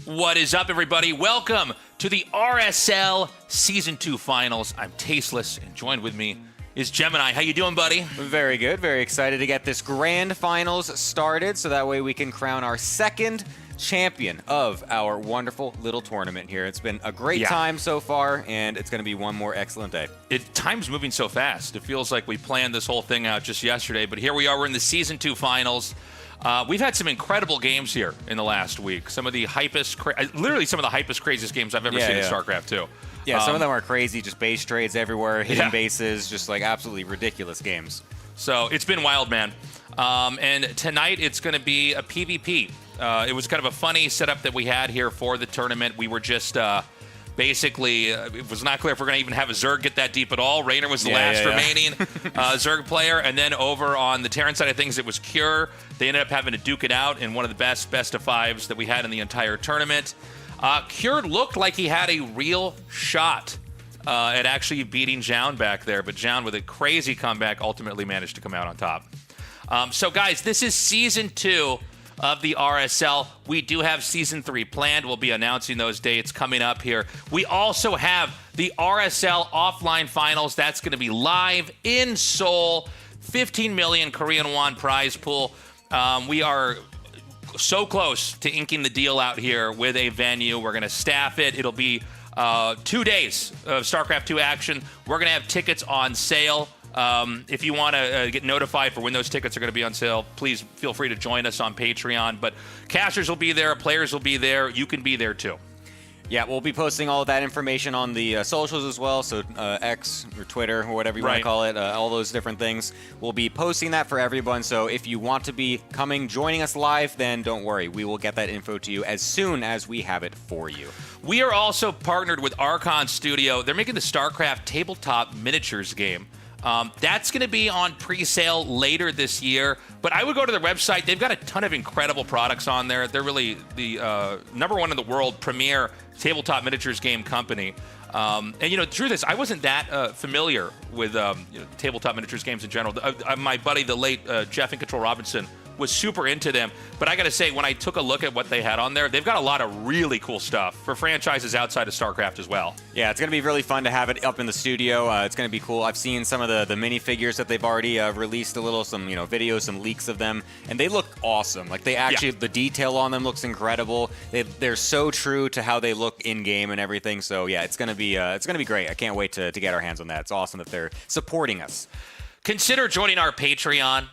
What is up, everybody? Welcome to the RSL Season 2 Finals. I'm Tasteless, and joined with me is Gemini. How you doing, buddy? Very good. Very excited to get this grand finals started, so that way we can crown our second champion of our wonderful little tournament here. It's been a great time so far, and it's going to be one more excellent day. Time's moving so fast. It feels like we planned this whole thing out just yesterday, but here we are. We're in the Season 2 Finals. We've had some incredible games here in the last week. Some of the hypest, literally some of the hypest, craziest games I've ever seen in StarCraft 2. Yeah, some of them are crazy, just base trades everywhere, hidden bases, just like absolutely ridiculous games. So it's been wild, man. And tonight it's going to be a PvP. It was kind of a funny setup that we had here for the tournament. We were just basically, it was not clear if we're going to even have a Zerg get that deep at all. Raynor was the last remaining Zerg player. And then over on the Terran side of things, it was Cure. They ended up having to duke it out in one of the best of fives that we had in the entire tournament. Cure looked like he had a real shot at actually beating Jaun back there, but Jaun, with a crazy comeback, ultimately managed to come out on top. So, guys, this is Season 2 of the RSL. We do have Season 3 planned. We'll be announcing those dates coming up here. We also have the RSL Offline Finals. That's going to be live in Seoul. 15 million Korean won prize pool. We are so close to inking the deal out here with a venue. We're going to staff it. It'll be 2 days of StarCraft 2 action. We're going to have tickets on sale. If you want to get notified for when those tickets are going to be on sale, please feel free to join us on Patreon. But casters will be there, players will be there. You can be there too. Yeah, we'll be posting all of that information on the socials as well, so X or Twitter or whatever you want to call it, all those different things. We'll be posting that for everyone, so if you want to be joining us live, then don't worry. We will get that info to you as soon as we have it for you. We are also partnered with Archon Studio. They're making the StarCraft tabletop miniatures game. That's going to be on pre-sale later this year, but I would go to their website. They've got a ton of incredible products on there. They're really the #1 in the world premier tabletop miniatures game company. And, the truth is, I wasn't that familiar with tabletop miniatures games in general. My buddy, the late Jeff in Control Robinson, was super into them. But I got to say, when I took a look at what they had on there, they've got a lot of really cool stuff for franchises outside of StarCraft as well. Yeah, it's going to be really fun to have it up in the studio. It's going to be cool. I've seen some of the minifigures that they've already released, some videos, some leaks of them, and they look awesome. Like, they actually, the detail on them looks incredible. They're so true to how they look in-game and everything. So, yeah, it's going to be great. I can't wait to get our hands on that. It's awesome that they're supporting us. Consider joining our Patreon.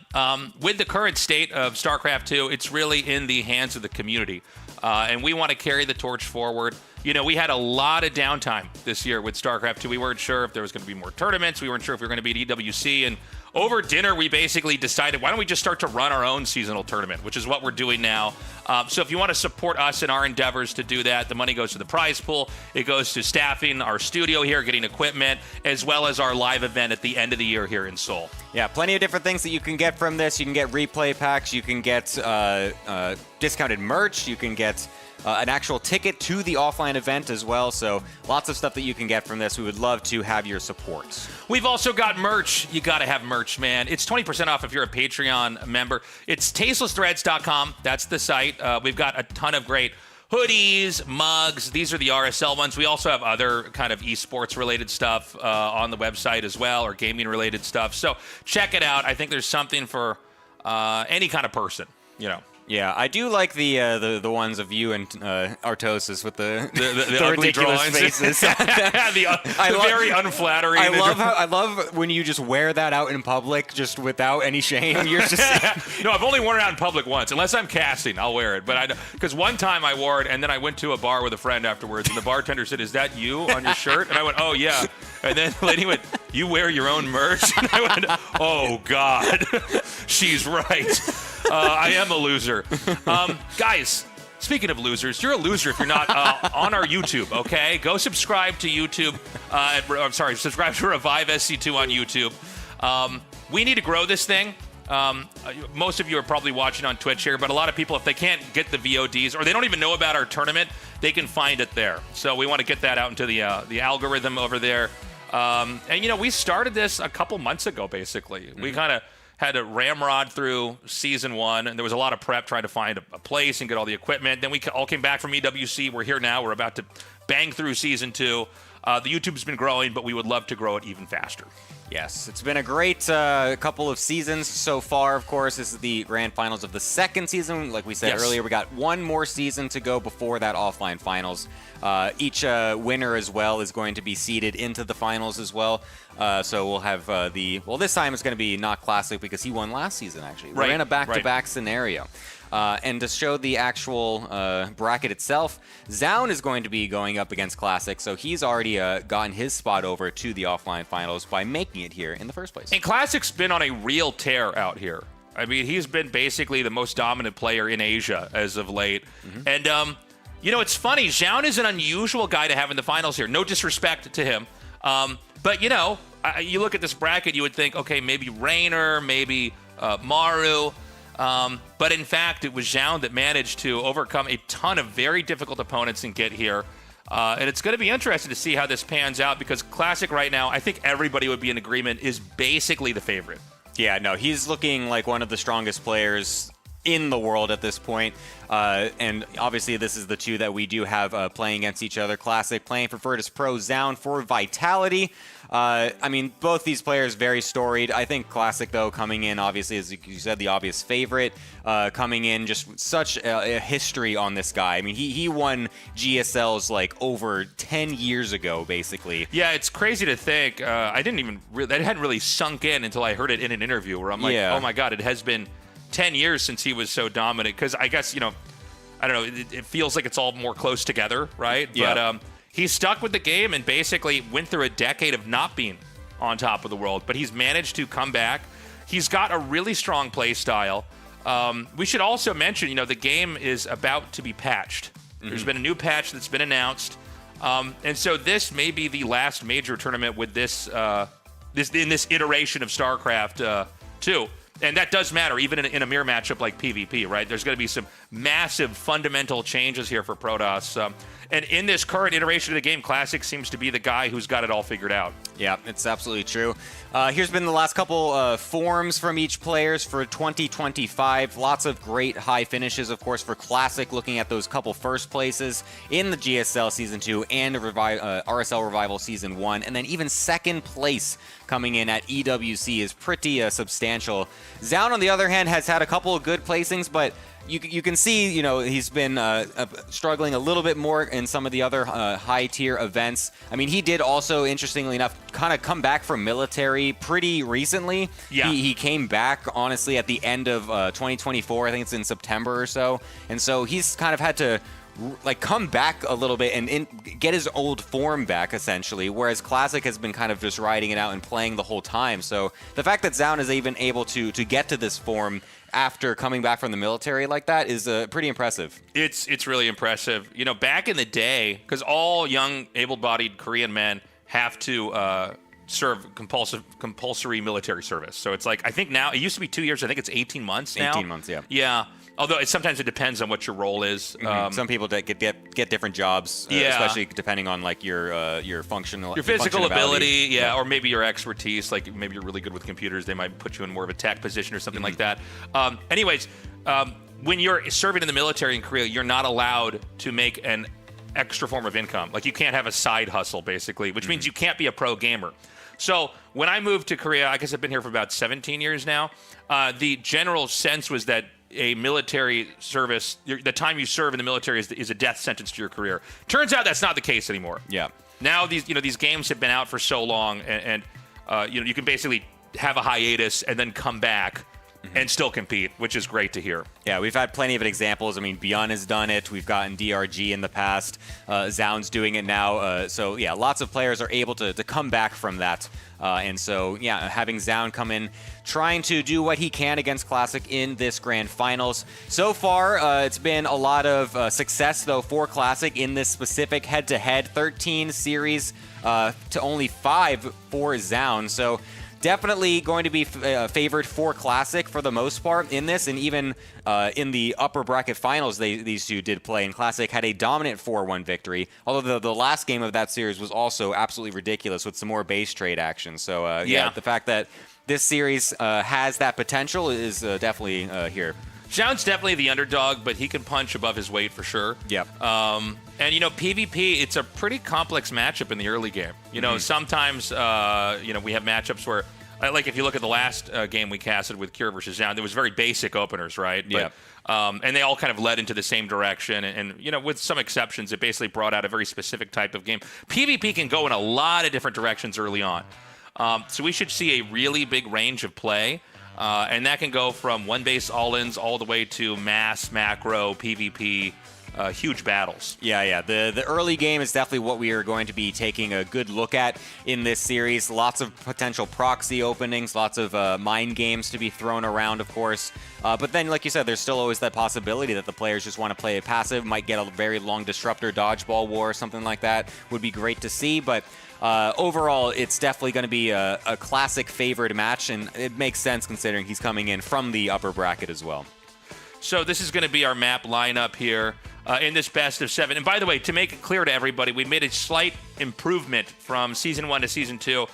With the current state of StarCraft 2, it's really in the hands of the community. And we want to carry the torch forward. We had a lot of downtime this year with StarCraft 2. We weren't sure if there was going to be more tournaments. We weren't sure if we were going to be at EWC. And over dinner, we basically decided, why don't we just start to run our own seasonal tournament, which is what we're doing now. So if you want to support us in our endeavors to do that, the money goes to the prize pool. It goes to staffing our studio here, getting equipment, as well as our live event at the end of the year here in Seoul. Yeah, plenty of different things that you can get from this. You can get replay packs. You can get discounted merch. You can get an actual ticket to the offline event as well. So lots of stuff that you can get from this. We would love to have your support. We've also got merch. You got to have merch, man. It's 20% off if you're a Patreon member. It's tastelessthreads.com. That's the site. We've got a ton of great hoodies, mugs. These are the RSL ones. We also have other kind of esports related stuff on the website as well, or gaming related stuff. So check it out. I think there's something for any kind of person, Yeah, I do like the ones of you and Artosis with the ugly ridiculous drawings. faces. Very unflattering. I love when you just wear that out in public, just without any shame. You're just No, I've only worn it out in public once. Unless I'm casting, I'll wear it. But because one time I wore it, and then I went to a bar with a friend afterwards, and the bartender said, "Is that you on your shirt?" And I went, "Oh yeah." And then the lady went, "You wear your own merch?" And I went, "Oh God, she's right. I am a loser." Guys, speaking of losers, you're a loser if you're not on our YouTube, okay? Go subscribe to YouTube. Subscribe to Revive SC2 on YouTube. We need to grow this thing. Most of you are probably watching on Twitch here, but a lot of people, if they can't get the VODs or they don't even know about our tournament, they can find it there. So we want to get that out into the algorithm over there. And we started this a couple months ago, basically. We kind of had to ramrod through season 1, and there was a lot of prep trying to find a place and get all the equipment. Then we all came back from EWC. We're here now. We're about to bang through season 2. The YouTube's been growing, but we would love to grow it even faster. Yes, it's been a great couple of seasons so far. Of course, this is the grand finals of the second season. Like we said earlier, we got one more season to go before that offline finals. Each winner as well is going to be seeded into the finals as well. So we'll have this time it's going to be not Classic because he won last season, actually. We're in a back-to-back scenario. And to show the actual bracket itself, Zoun is going to be going up against Classic, so he's already gotten his spot over to the offline finals by making it here in the first place. And Classic's been on a real tear out here. I mean, he's been basically the most dominant player in Asia as of late. And, it's funny. Zoun is an unusual guy to have in the finals here. No disrespect to him. But, you look at this bracket, you would think, okay, maybe Rainer, maybe Maru. But in fact, it was Zoun that managed to overcome a ton of very difficult opponents and get here. And it's going to be interesting to see how this pans out because Classic right now, I think everybody would be in agreement, is basically the favorite. Yeah, no, he's looking like one of the strongest players in the world at this point. And obviously this is the two that we do have playing against each other. Classic playing for Virtus Pro, Zoun for Vitality. I mean, both these players very storied. I think Classic, though, coming in, obviously, as you said, the obvious favorite. Coming in, just such a history on this guy. I mean, he won GSLs like over 10 years ago, basically. Yeah, it's crazy to think. That hadn't really sunk in until I heard it in an interview where I'm like, oh my God, it has been 10 years since he was so dominant. Because I guess, I don't know, it feels like it's all more close together, right? Yeah. But he stuck with the game and basically went through a decade of not being on top of the world. But he's managed to come back. He's got a really strong play style. We should also mention, the game is about to be patched. There's been a new patch that's been announced. And so this may be the last major tournament with this iteration of StarCraft 2. And that does matter, even in a mirror matchup like PvP, right? There's going to be some massive fundamental changes here for Protoss. And in this current iteration of the game, Classic seems to be the guy who's got it all figured out. Yeah, it's absolutely true. Here's been the last couple forms from each players for 2025. Lots of great high finishes, of course, for Classic, looking at those couple first places in the GSL Season 2 and RSL Revival Season 1. And then even second place coming in at EWC is pretty substantial. Zoun, on the other hand, has had a couple of good placings, but you can see, he's been struggling a little bit more in some of the other high-tier events. I mean, he did also, interestingly enough, kind of come back from military pretty recently. Yeah. He came back, honestly, at the end of 2024. I think it's in September or so. And so he's kind of had to come back a little bit and get his old form back, essentially, whereas Classic has been kind of just riding it out and playing the whole time. So the fact that Zoun is even able to get to this form after coming back from the military like that is pretty impressive. It's really impressive. Back in the day, because all young, able-bodied Korean men have to serve compulsory military service. So it's like, I think now, it used to be 2 years, I think it's 18 months now. 18 months, yeah. Yeah. Although sometimes it depends on what your role is. Some people get different jobs, especially depending on like your functional, your physical ability, or maybe your expertise. Like maybe you're really good with computers, they might put you in more of a tech position or something like that. Anyways, when you're serving in the military in Korea, you're not allowed to make an extra form of income. Like you can't have a side hustle, basically, which means you can't be a pro gamer. So when I moved to Korea, I guess I've been here for about 17 years now. The general sense was that a military service, the time you serve in the military is a death sentence to your career. Turns out that's not the case anymore. Yeah. Now these games have been out for so long, and you can basically have a hiatus and then come back and still compete, which is great to hear. Yeah, we've had plenty of examples. I mean, Beyond has done it. We've gotten DRG in the past. Zoun's doing it now. So, yeah, lots of players are able to come back from that. And so, yeah, having Zoun come in, trying to do what he can against Classic in this grand finals. So far, it's been a lot of success, though, for Classic in this specific head-to-head. 13 series to only 5 for Zoun. So definitely going to be favored for Classic for the most part in this, and even in the upper bracket finals these two did play, and Classic had a dominant 4-1 victory, although the last game of that series was also absolutely ridiculous with some more base trade action. So yeah, the fact that this series has that potential is definitely here. Zhao's definitely the underdog, but he can punch above his weight for sure. Yep. And, PvP, it's a pretty complex matchup in the early game. Sometimes, we have matchups where, like if you look at the last game we casted with Cure versus Zhao, there was very basic openers, right? Yeah. And they all kind of led into the same direction. And, with some exceptions, it basically brought out a very specific type of game. PvP can go in a lot of different directions early on. So we should see a really big range of play. And that can go from one-base all-ins all the way to mass, macro, PvP, huge battles. Yeah. The early game is definitely what we are going to be taking a good look at in this series. Lots of potential proxy openings, lots of mind games to be thrown around, of course. But then, like you said, there's still always that possibility that the players just want to play a passive, might get a very long disruptor dodgeball war or something like that. Would be great to see, but overall, it's definitely going to be a classic favored match, and it makes sense considering he's coming in from the upper bracket as well. So this is going to be our map lineup here in this best of 7. And by the way, to make it clear to everybody, we made a slight improvement from Season 1 to Season 2.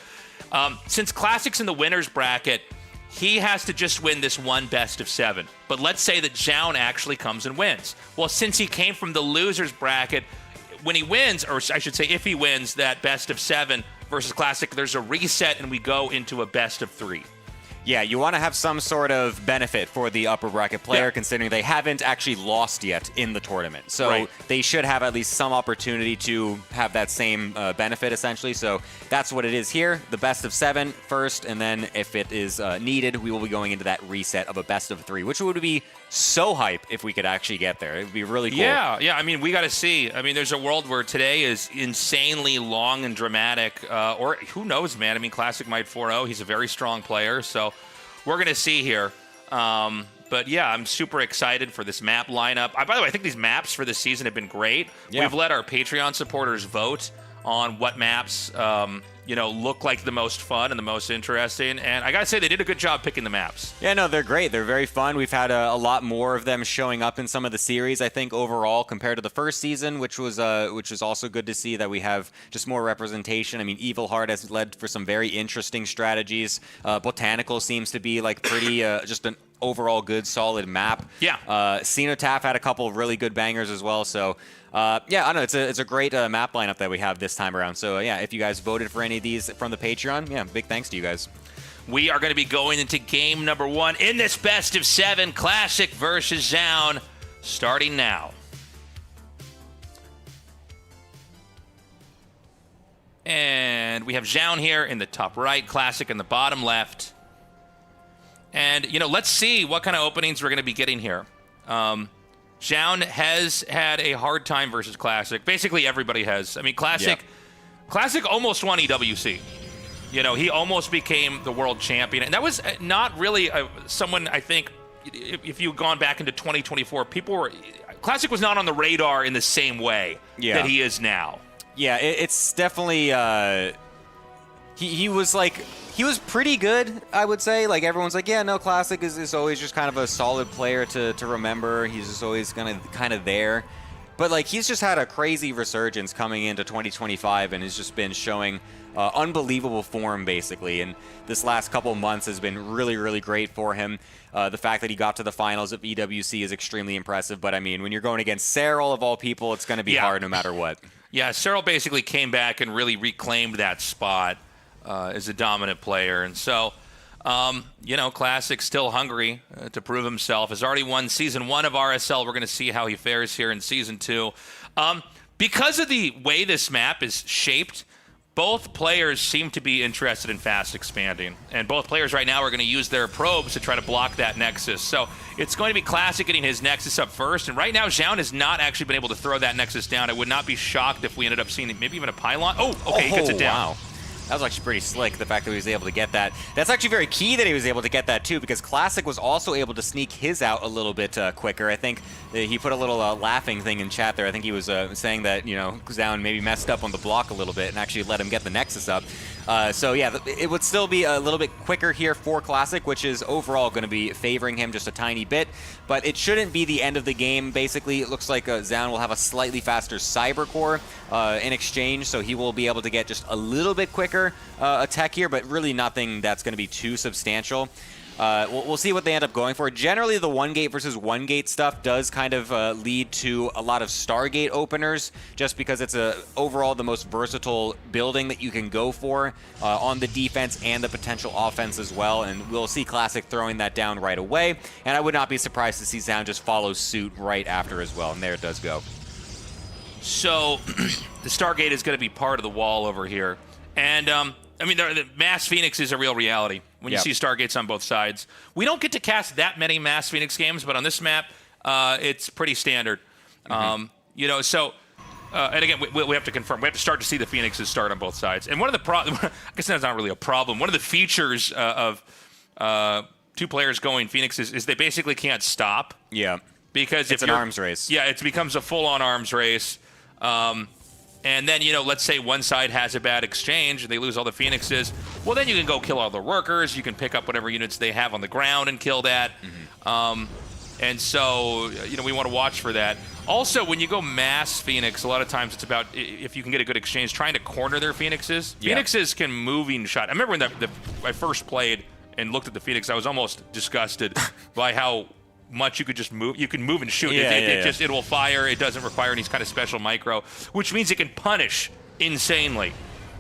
Since Classic's in the winner's bracket, he has to just win this one best of 7. But let's say that Zhao actually comes and wins. Well, since he came from the loser's bracket, when he wins, or I should say if he wins that best of 7 versus Classic, there's a reset and we go into a best of 3. Yeah, you want to have some sort of benefit for the upper bracket player, considering they haven't actually lost yet in the tournament. So they should have at least some opportunity to have that same benefit, essentially. So that's what it is here. The best of 7 first, and then if it is needed, we will be going into that reset of a best of 3, which would be so hype if we could actually get there. It would be really cool. Yeah. I mean, we got to see. I mean, there's a world where today is insanely long and dramatic, or who knows, man. I mean, Classic might 4-0. He's a very strong player, so we're going to see here. But yeah, I'm super excited for this map lineup. By the way, I think these maps for this season have been great. Yeah. We've let our Patreon supporters vote on what maps look like the most fun and the most interesting. And I got to say, they did a good job picking the maps. Yeah, no, they're great. They're very fun. We've had a lot more of them showing up in some of the series, I think, overall, compared to the first season, which was also good to see that we have just more representation. I mean, Evil Heart has led for some very interesting strategies. Botanical seems to be like pretty just an overall good, solid map. Yeah. Cenotaph had a couple really good bangers as well, so I don't know. It's a great map lineup that we have this time around. So if you guys voted for any of these from the Patreon, big thanks to you guys. We are going to be going into game number 1 in this best of 7, Classic versus Zhao, starting now. And we have Zhao here in the top right, Classic in the bottom left. And, let's see what kind of openings we're going to be getting here. Zhao has had a hard time versus Classic. Basically, everybody has. I mean, Classic almost won EWC. He almost became the world champion. And that was not really someone, I think, if you've gone back into 2024, Classic was not on the radar in the same way that he is now. Yeah, it's definitely, he was pretty good, I would say. Like, everyone's like, Classic is always just kind of a solid player to remember. He's just always kind of there. But, like, he's just had a crazy resurgence coming into 2025 and has just been showing unbelievable form, basically. And this last couple months has been really, really great for him. The fact that he got to the finals of EWC is extremely impressive. But, I mean, when you're going against Cyril, of all people, it's going to be hard no matter what. Yeah, Cyril basically came back and really reclaimed that spot as a dominant player. And so, Classic's still hungry to prove himself. Has already won Season 1 of RSL. We're going to see how he fares here in Season 2. Because of the way this map is shaped, both players seem to be interested in fast expanding. And both players right now are going to use their probes to try to block that Nexus. So it's going to be Classic getting his Nexus up first. And right now, Zhao has not actually been able to throw that Nexus down. I would not be shocked if we ended up seeing maybe even a pylon. Oh, okay, he gets it down. Wow. That was actually pretty slick, the fact that he was able to get that. That's actually very key that he was able to get that, too, because Classic was also able to sneak his out a little bit quicker. I think he put a little laughing thing in chat there. I think he was saying that, Zhao maybe messed up on the block a little bit and actually let him get the Nexus up. So yeah, it would still be a little bit quicker here for Classic, which is overall going to be favoring him just a tiny bit. But it shouldn't be the end of the game. Basically, it looks like Zaun will have a slightly faster Cyber Core in exchange, so he will be able to get just a little bit quicker attack here, but really nothing that's going to be too substantial. We'll see what they end up going for. Generally, the 1-gate versus 1-gate stuff does kind of lead to a lot of Stargate openers, just because it's overall the most versatile building that you can go for on the defense and the potential offense as well. And we'll see Classic throwing that down right away. And I would not be surprised to see Zaun just follow suit right after as well. And there it does go. So the Stargate is going to be part of the wall over here. And I mean, the Mass Phoenix is a real reality when you see Stargates on both sides. We don't get to cast that many Mass Phoenix games, but on this map, it's pretty standard. You know, so, and again, we have to confirm. We have to start to see the Phoenixes start on both sides. And one of the problems, I guess that's not really a problem. One of the features of 2 players going Phoenixes is they basically can't stop. Yeah. Because it's an arms race. Yeah, it becomes a full-on arms race. And then, you know, let's say one side has a bad exchange and they lose all the Phoenixes. Well, then you can go kill all the workers. You can pick up whatever units they have on the ground and kill that. And so, you know, we want to watch for that. Also, when you go Mass Phoenix, a lot of times it's about, if you can get a good exchange, trying to corner their Phoenixes. Phoenixes can moving shot. I remember when I first played and looked at the Phoenix, I was almost disgusted by how much you could just move. You can move and shoot. It will fire. It doesn't require any kind of special micro, which means it can punish insanely.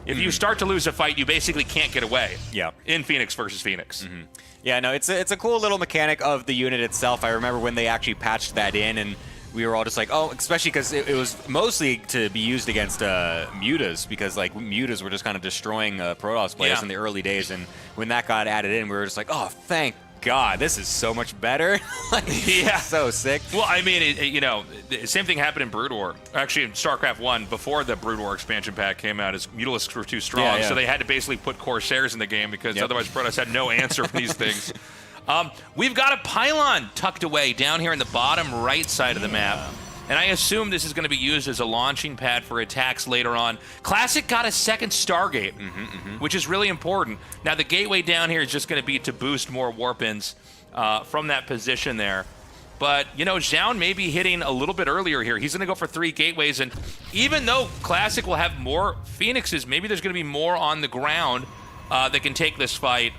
If you start to lose a fight, you basically can't get away. Yeah. In Phoenix versus Phoenix. Yeah, no, it's a cool little mechanic of the unit itself. I remember when they actually patched that in, and we were all just like, oh, especially because it was mostly to be used against mutas, because like mutas were just kind of destroying Protoss players in the early days, and when that got added in, we were just like, oh, thank God, this is so much better. So sick. Well, I mean, you know, the same thing happened in Brood War. Actually, in StarCraft 1, before the Brood War expansion pack came out, as Mutalisks were too strong, so they had to basically put Corsairs in the game because otherwise Protoss had no answer for these things. We've got a pylon tucked away down here in the bottom right side of the map. And I assume this is going to be used as a launching pad for attacks later on. Classic got a second Stargate, which is really important. Now, the gateway down here is just going to be to boost more warp-ins from that position there. But, you know, Zaun may be hitting a little bit earlier here. He's going to go for 3 gateways. And even though Classic will have more Phoenixes, maybe there's going to be more on the ground that can take this fight.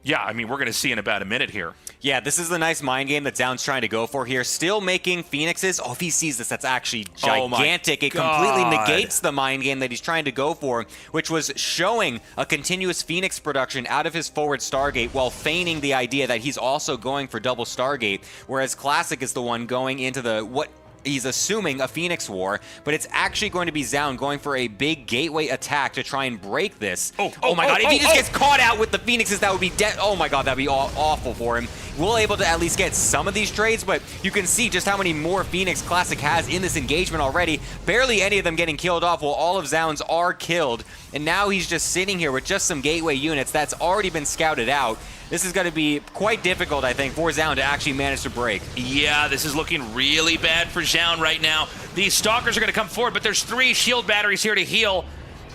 Yeah, I mean, we're going to see in about a minute here. Yeah, this is the nice mind game that Zaun's trying to go for here. Still making Phoenixes. Oh, if he sees this, that's actually gigantic. It completely negates the mind game that he's trying to go for, which was showing a continuous Phoenix production out of his forward Stargate while feigning the idea that he's also going for double Stargate, whereas Classic is the one going into what he's assuming a Phoenix War, but it's actually going to be Zaun going for a big gateway attack to try and break this. Oh my God, if he just gets caught out with the Phoenixes, that would be dead. Oh my God, that'd be awful for him. We'll able to at least get some of these trades, but you can see just how many more Phoenix Classic has in this engagement already. Barely any of them getting killed off, while all of Zaun's are killed. And now he's just sitting here with just some gateway units that's already been scouted out. This is going to be quite difficult, I think, for Zaun to actually manage to break. Yeah, this is looking really bad for Zaun right now. These Stalkers are going to come forward, but there's 3 shield batteries here to heal.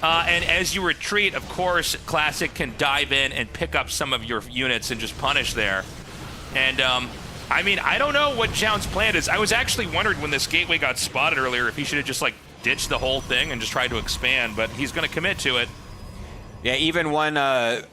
And as you retreat, of course, Classic can dive in and pick up some of your units and just punish there. And, I mean, I don't know what Zaun's plan is. I was actually wondering when this gateway got spotted earlier if he should have just, like, ditched the whole thing and just tried to expand, but he's going to commit to it. Yeah, even when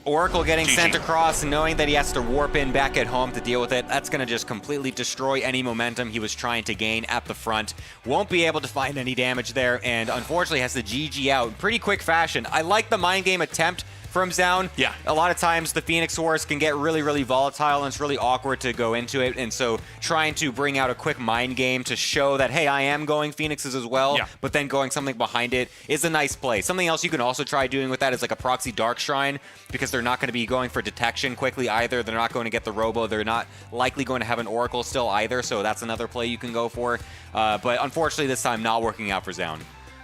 Oracle getting sent across and knowing that he has to warp in back at home to deal with it, that's going to just completely destroy any momentum he was trying to gain at the front. Won't be able to find any damage there, and unfortunately has to GG out in pretty quick fashion. I like the mind game attempt from Zaun. Yeah. A lot of times the Phoenix Wars can get really, really volatile, and it's really awkward to go into it. And so trying to bring out a quick mind game to show that, hey, I am going Phoenixes as well, but then going something behind it is a nice play. Something else you can also try doing with that is like a proxy Dark Shrine, because they're not going to be going for detection quickly either. They're not going to get the Robo. They're not likely going to have an Oracle still either, so that's another play you can go for. But unfortunately, this time not working out for Zaun.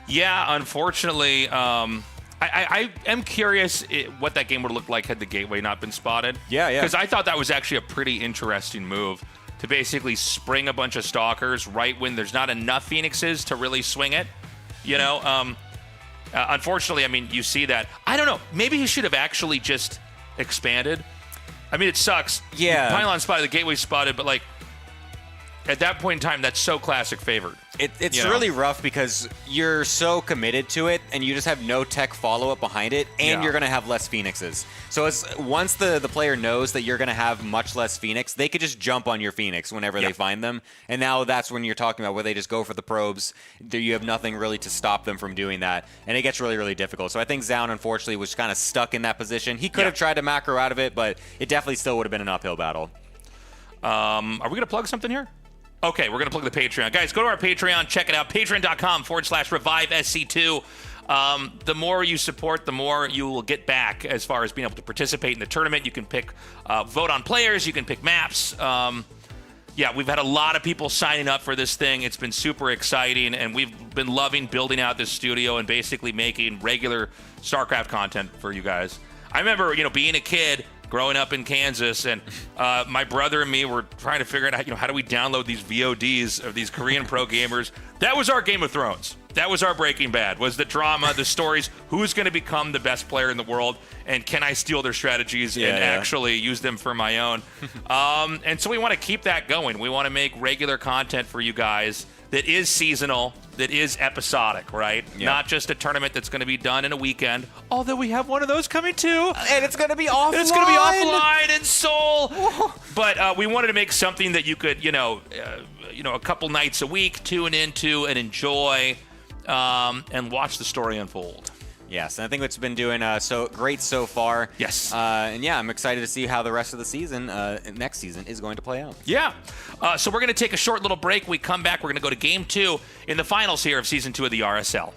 Yeah, unfortunately, I am curious what that game would look like had the gateway not been spotted. Yeah. Because I thought that was actually a pretty interesting move to basically spring a bunch of Stalkers right when there's not enough Phoenixes to really swing it. You know, Unfortunately, I mean, you see that. I don't know. Maybe he should have actually just expanded. I mean, it sucks. Yeah. Pylon spotted, the gateway spotted, but like at that point in time, that's so classic favored. It's really rough because you're so committed to it and you just have no tech follow-up behind it, and you're going to have less Phoenixes. So once the player knows that you're going to have much less Phoenix, they could just jump on your Phoenix whenever they find them. And now that's when you're talking about where they just go for the probes. You have nothing really to stop them from doing that. And it gets really, really difficult. So I think Zaun, unfortunately, was kind of stuck in that position. He could have tried to macro out of it, but it definitely still would have been an uphill battle. Are we going to plug something here? Okay, we're going to plug the Patreon. Guys, go to our Patreon. Check it out. Patreon.com/ReviveSC2. The more you support, the more you will get back as far as being able to participate in the tournament. You can pick, vote on players. You can pick maps. We've had a lot of people signing up for this thing. It's been super exciting, and we've been loving building out this studio and basically making regular StarCraft content for you guys. I remember, being a kid, growing up in Kansas, and my brother and me were trying to figure out, how do we download these VODs of these Korean pro gamers? That was our Game of Thrones. That was our Breaking Bad, was the drama, the stories, who's going to become the best player in the world, and can I steal their strategies and actually use them for my own? And so we want to keep that going. We want to make regular content for you guys that is seasonal, that is episodic, right? Yeah. Not just a tournament that's going to be done in a weekend, although we have one of those coming too. And it's going to be offline. It's going to be offline in Seoul. But we wanted to make something that you could, a couple nights a week tune into and enjoy and watch the story unfold. Yes, and I think it's been doing so great so far. Yes. I'm excited to see how the rest of the season, next season, is going to play out. Yeah. So we're going to take a short little break. We come back. We're going to go to Game 2 in the finals here of Season 2 of the RSL.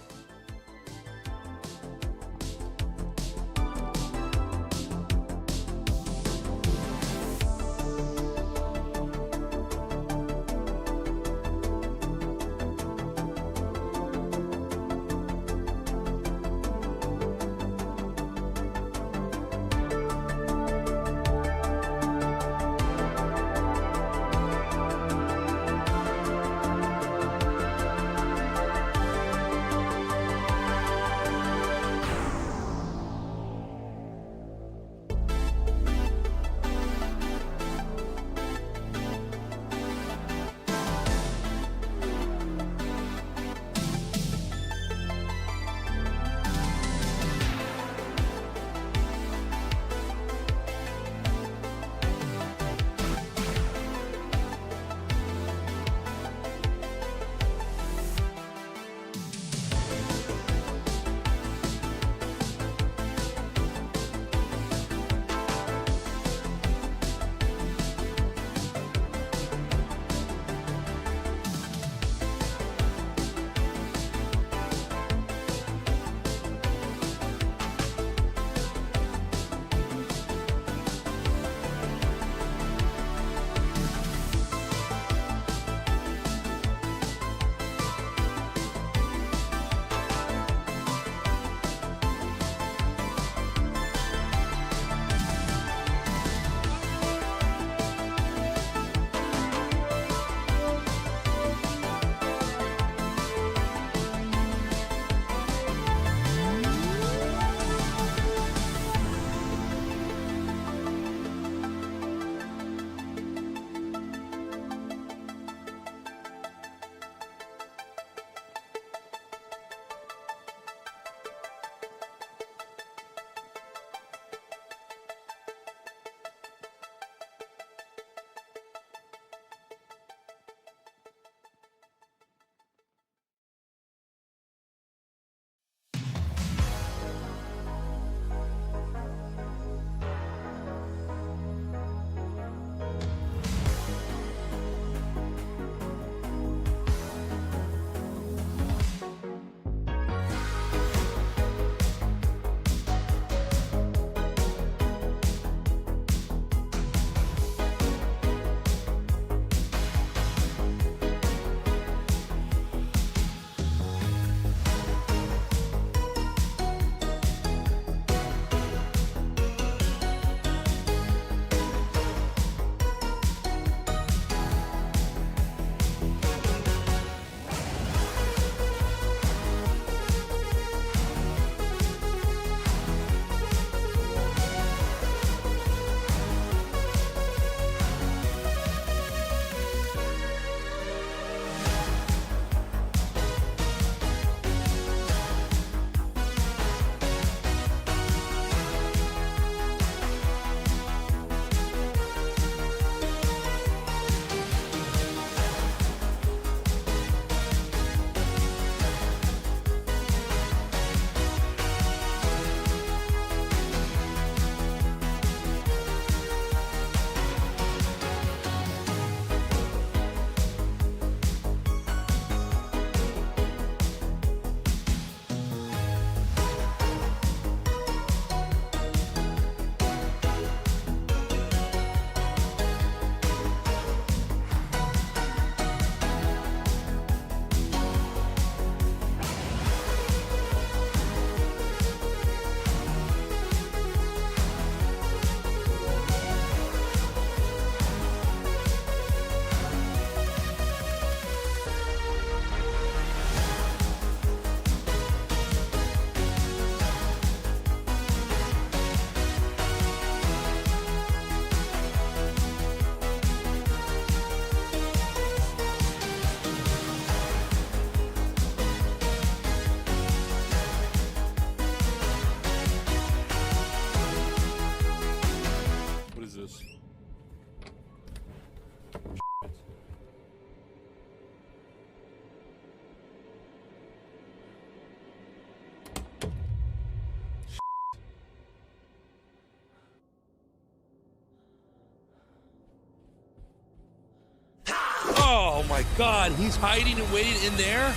my God, he's hiding and waiting in there?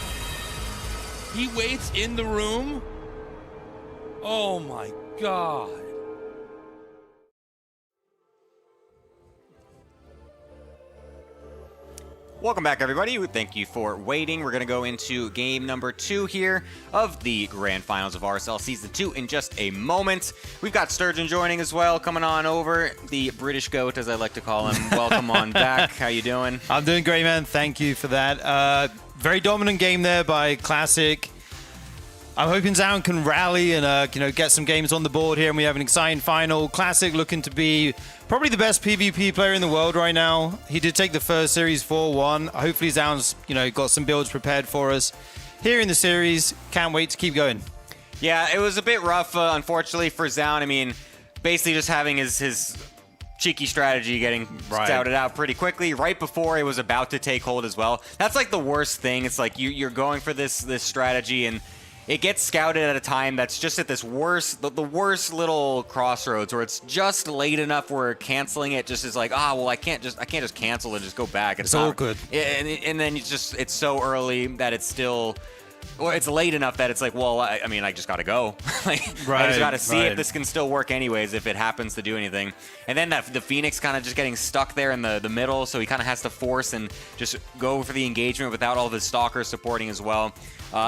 He waits in the room? Oh my God. Welcome back, everybody. Thank you for waiting. We're going to go into game number 2 here of the Grand Finals of RSL Season 2 in just a moment. We've got Sturgeon joining as well, coming on over, the British GOAT, as I like to call him. Welcome on back. How you doing? I'm doing great, man. Thank you for that. Very dominant game there by Classic. I'm hoping Zound can rally and get some games on the board here, and we have an exciting final. Classic looking to be probably the best PvP player in the world right now. He did take the first series 4-1. Hopefully Zound's got some builds prepared for us here in the series. Can't wait to keep going. Yeah, it was a bit rough, unfortunately, for Zound. I mean, basically just having his cheeky strategy getting scouted out pretty quickly right before it was about to take hold as well. That's like the worst thing. It's like you're going for this strategy, and it gets scouted at a time that's just at this the worst little crossroads where it's just late enough where canceling it just is like, well, I can't just cancel and just go back. It's all good. And then it's so early that it's still, or it's late enough that it's like, well, I mean, I just got to go. I just got to see if this can still work anyways, if it happens to do anything. And then the Phoenix kind of just getting stuck there in the middle, so he kind of has to force and just go for the engagement without all of his stalkers supporting as well.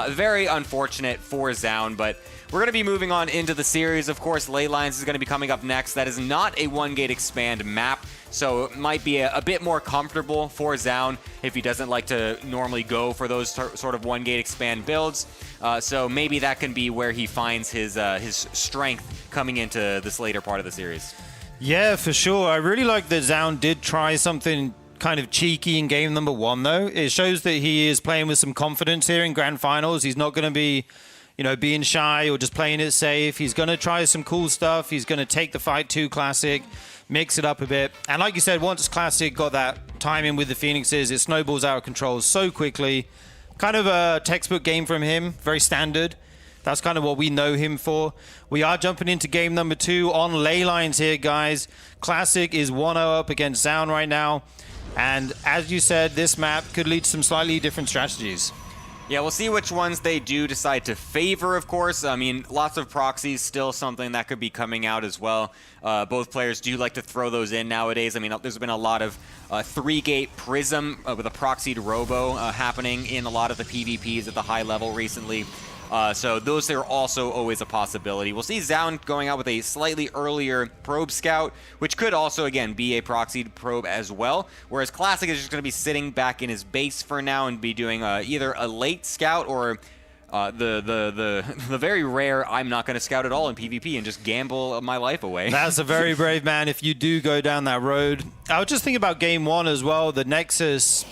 Very unfortunate for Zound, but we're going to be moving on into the series. Of course, Ley Lines is going to be coming up next. That is not a one-gate expand map, so it might be a bit more comfortable for Zound if he doesn't like to normally go for those sort of one-gate expand builds. So maybe that can be where he finds his strength coming into this later part of the series. Yeah, for sure. I really like that Zound did try something kind of cheeky in game number 1, though. It shows that he is playing with some confidence here in Grand Finals. He's not going to be, being shy or just playing it safe. He's going to try some cool stuff. He's going to take the fight to Classic, mix it up a bit. And like you said, once Classic got that timing with the Phoenixes, it snowballs out of control so quickly. Kind of a textbook game from him, very standard. That's kind of what we know him for. We are jumping into game number 2 on Ley Lines here, guys. Classic is 1-0 up against Zound right now. And as you said, this map could lead to some slightly different strategies. Yeah, we'll see which ones they do decide to favor, of course. I mean, lots of proxies, still something that could be coming out as well. Both players do like to throw those in nowadays. I mean, there's been a lot of 3-gate Prism with a proxied Robo happening in a lot of the PvPs at the high level recently. So those are also always a possibility. We'll see Zound going out with a slightly earlier Probe Scout, which could also, again, be a proxied probe as well. Whereas Classic is just going to be sitting back in his base for now and be doing either a late Scout or the very rare I'm not going to scout at all in PvP and just gamble my life away. That's a very brave man if you do go down that road. I was just thinking about game 1 as well, the Nexus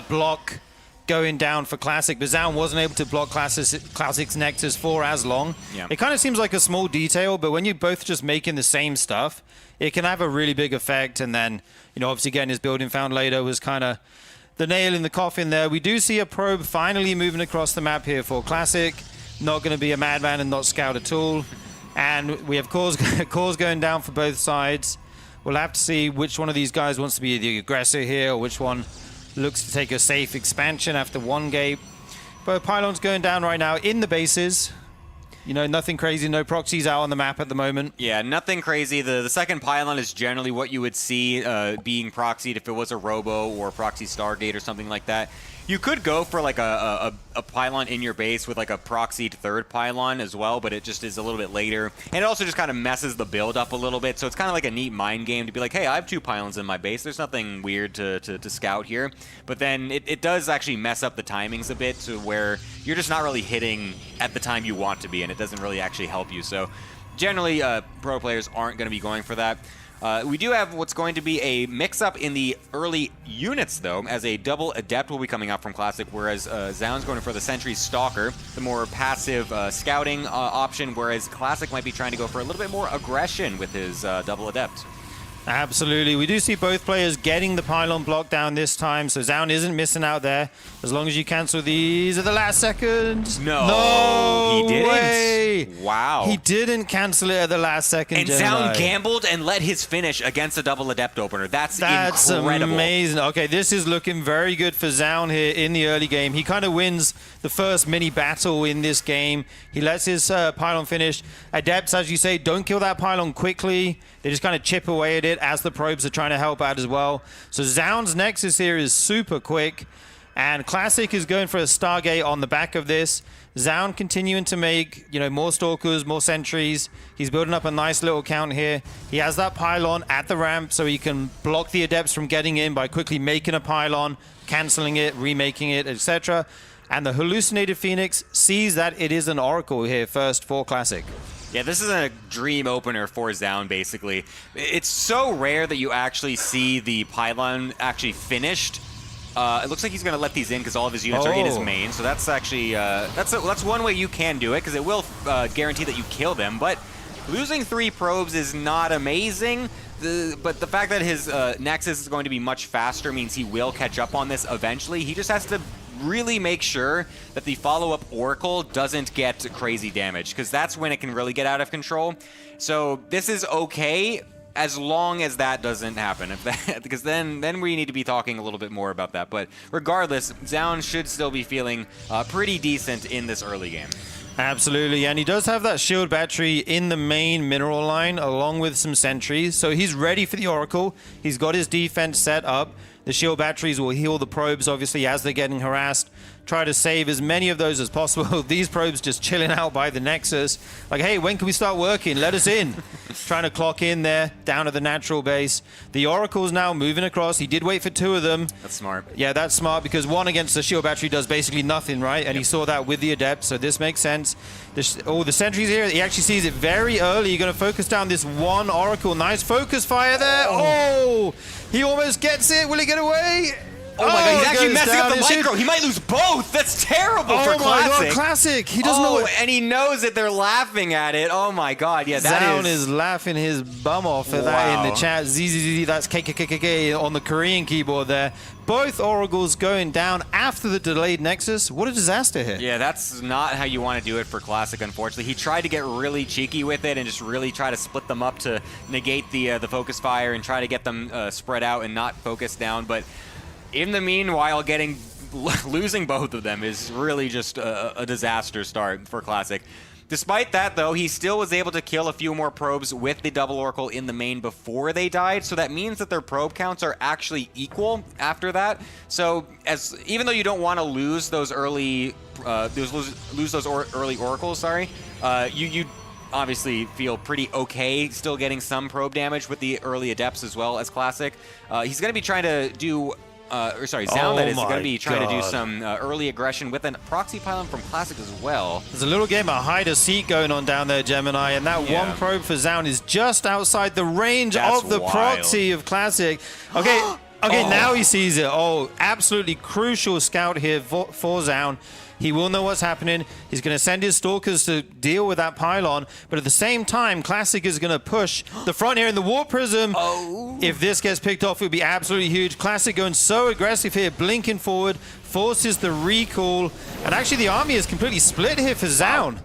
block going down for Classic, but Zound wasn't able to block Classic's Nexus for as long. Yeah. It kind of seems like a small detail, but when you're both just making the same stuff, it can have a really big effect. And then, obviously getting his building found later was kind of the nail in the coffin there. We do see a probe finally moving across the map here for Classic. Not going to be a madman and not scout at all. And we have cores going down for both sides. We'll have to see which one of these guys wants to be the aggressor here or which one looks to take a safe expansion after 1 gate. But pylons going down right now in the bases. Nothing crazy, no proxies out on the map at the moment. Yeah, nothing crazy. The second pylon is generally what you would see being proxied if it was a Robo or a proxy Stargate or something like that. You could go for like a pylon in your base with like a proxied third pylon as well, but it just is a little bit later. And it also just kind of messes the build up a little bit, so it's kind of like a neat mind game to be like, hey, I have 2 pylons in my base. There's nothing weird to scout here. But then it does actually mess up the timings a bit to where you're just not really hitting at the time you want to be, and it doesn't really actually help you. So generally, pro players aren't going to be going for that. We do have what's going to be a mix-up in the early units, though, as a double Adept will be coming out from Classic, whereas Zound's going for the Sentry Stalker, the more passive scouting option, whereas Classic might be trying to go for a little bit more aggression with his double Adept. Absolutely. We do see both players getting the pylon block down this time, so Zaun isn't missing out there. As long as you cancel these at the last second. No, he didn't. Way. Wow. He didn't cancel it at the last second. And Gemini. Zaun gambled and let his finish against a double Adept opener. That's incredible. Amazing. Okay, this is looking very good for Zaun here in the early game. He kind of wins the first mini battle in this game. He lets his pylon finish. Adepts, as you say, don't kill that pylon quickly. They just kind of chip away at it as the probes are trying to help out as well. So Zaun's Nexus here is super quick. And Classic is going for a Stargate on the back of this. Zaun continuing to make, more Stalkers, more Sentries. He's building up a nice little count here. He has that pylon at the ramp so he can block the Adepts from getting in by quickly making a pylon, canceling it, remaking it, etc. And the Hallucinated Phoenix sees that it is an Oracle here first for Classic. Yeah, this is a dream opener for Zaun, basically. It's so rare that you actually see the pylon actually finished. It looks like he's going to let these in because all of his units are in his main. So that's actually that's one way you can do it because it will guarantee that you kill them. But losing 3 probes is not amazing. But the fact that his Nexus is going to be much faster means he will catch up on this eventually. He just has to really make sure that the follow-up Oracle doesn't get crazy damage because that's when it can really get out of control. So this is okay as long as that doesn't happen, because then we need to be talking a little bit more about that. But regardless, Zaun should still be feeling pretty decent in this early game. Absolutely, and he does have that shield battery in the main mineral line along with some sentries, so he's ready for the Oracle. He's got his defense set up. The shield batteries will heal the probes, obviously, as they're getting harassed. Try to save as many of those as possible. These probes just chilling out by the Nexus. Like, hey, when can we start working? Let us in. Trying to clock in there, down at the natural base. The Oracle's now moving across. He did wait for 2 of them. That's smart. Yeah, that's smart because 1 against the shield battery does basically nothing, right? And he saw that with the Adept, so this makes sense. The sentries here, he actually sees it very early. You're going to focus down this 1 Oracle. Nice focus fire there. Oh, he almost gets it. Will he get away? Oh my god, he's actually messing up the micro. He might lose both. That's terrible for Classic. Oh my god, Classic. He doesn't know. And he knows that they're laughing at it. Oh my god, yeah, that Zaun is laughing his bum off at that in the chat. ZZZ, that's KKKK on the Korean keyboard there. Both Oracles going down after the delayed Nexus. What a disaster here. Yeah, that's not how you want to do it for Classic, unfortunately. He tried to get really cheeky with it and just really try to split them up to negate the focus fire and try to get them spread out and not focus down, but in the meanwhile, losing both of them is really just a disaster start for Classic. Despite that, though, he still was able to kill a few more probes with the double Oracle in the main before they died, so that means that their probe counts are actually equal after that. So, even though you don't want to lose those early early Oracles, you obviously feel pretty okay still getting some probe damage with the early Adepts as well as Classic. He's going to be trying to do Zaun, that is going to be trying to do some early aggression with a proxy pylon from Classic as well. There's a little game of hide a seat going on down there, Gemini, and that 1 probe for Zaun is just outside the range of the proxy of Classic. Okay, now he sees it. Oh, absolutely crucial scout here for Zaun. He will know what's happening. He's going to send his Stalkers to deal with that pylon. But at the same time, Classic is going to push the front here in the Warp Prism. Oh. If this gets picked off, it would be absolutely huge. Classic going so aggressive here, blinking forward, forces the recall. And actually, the army is completely split here for Zaun.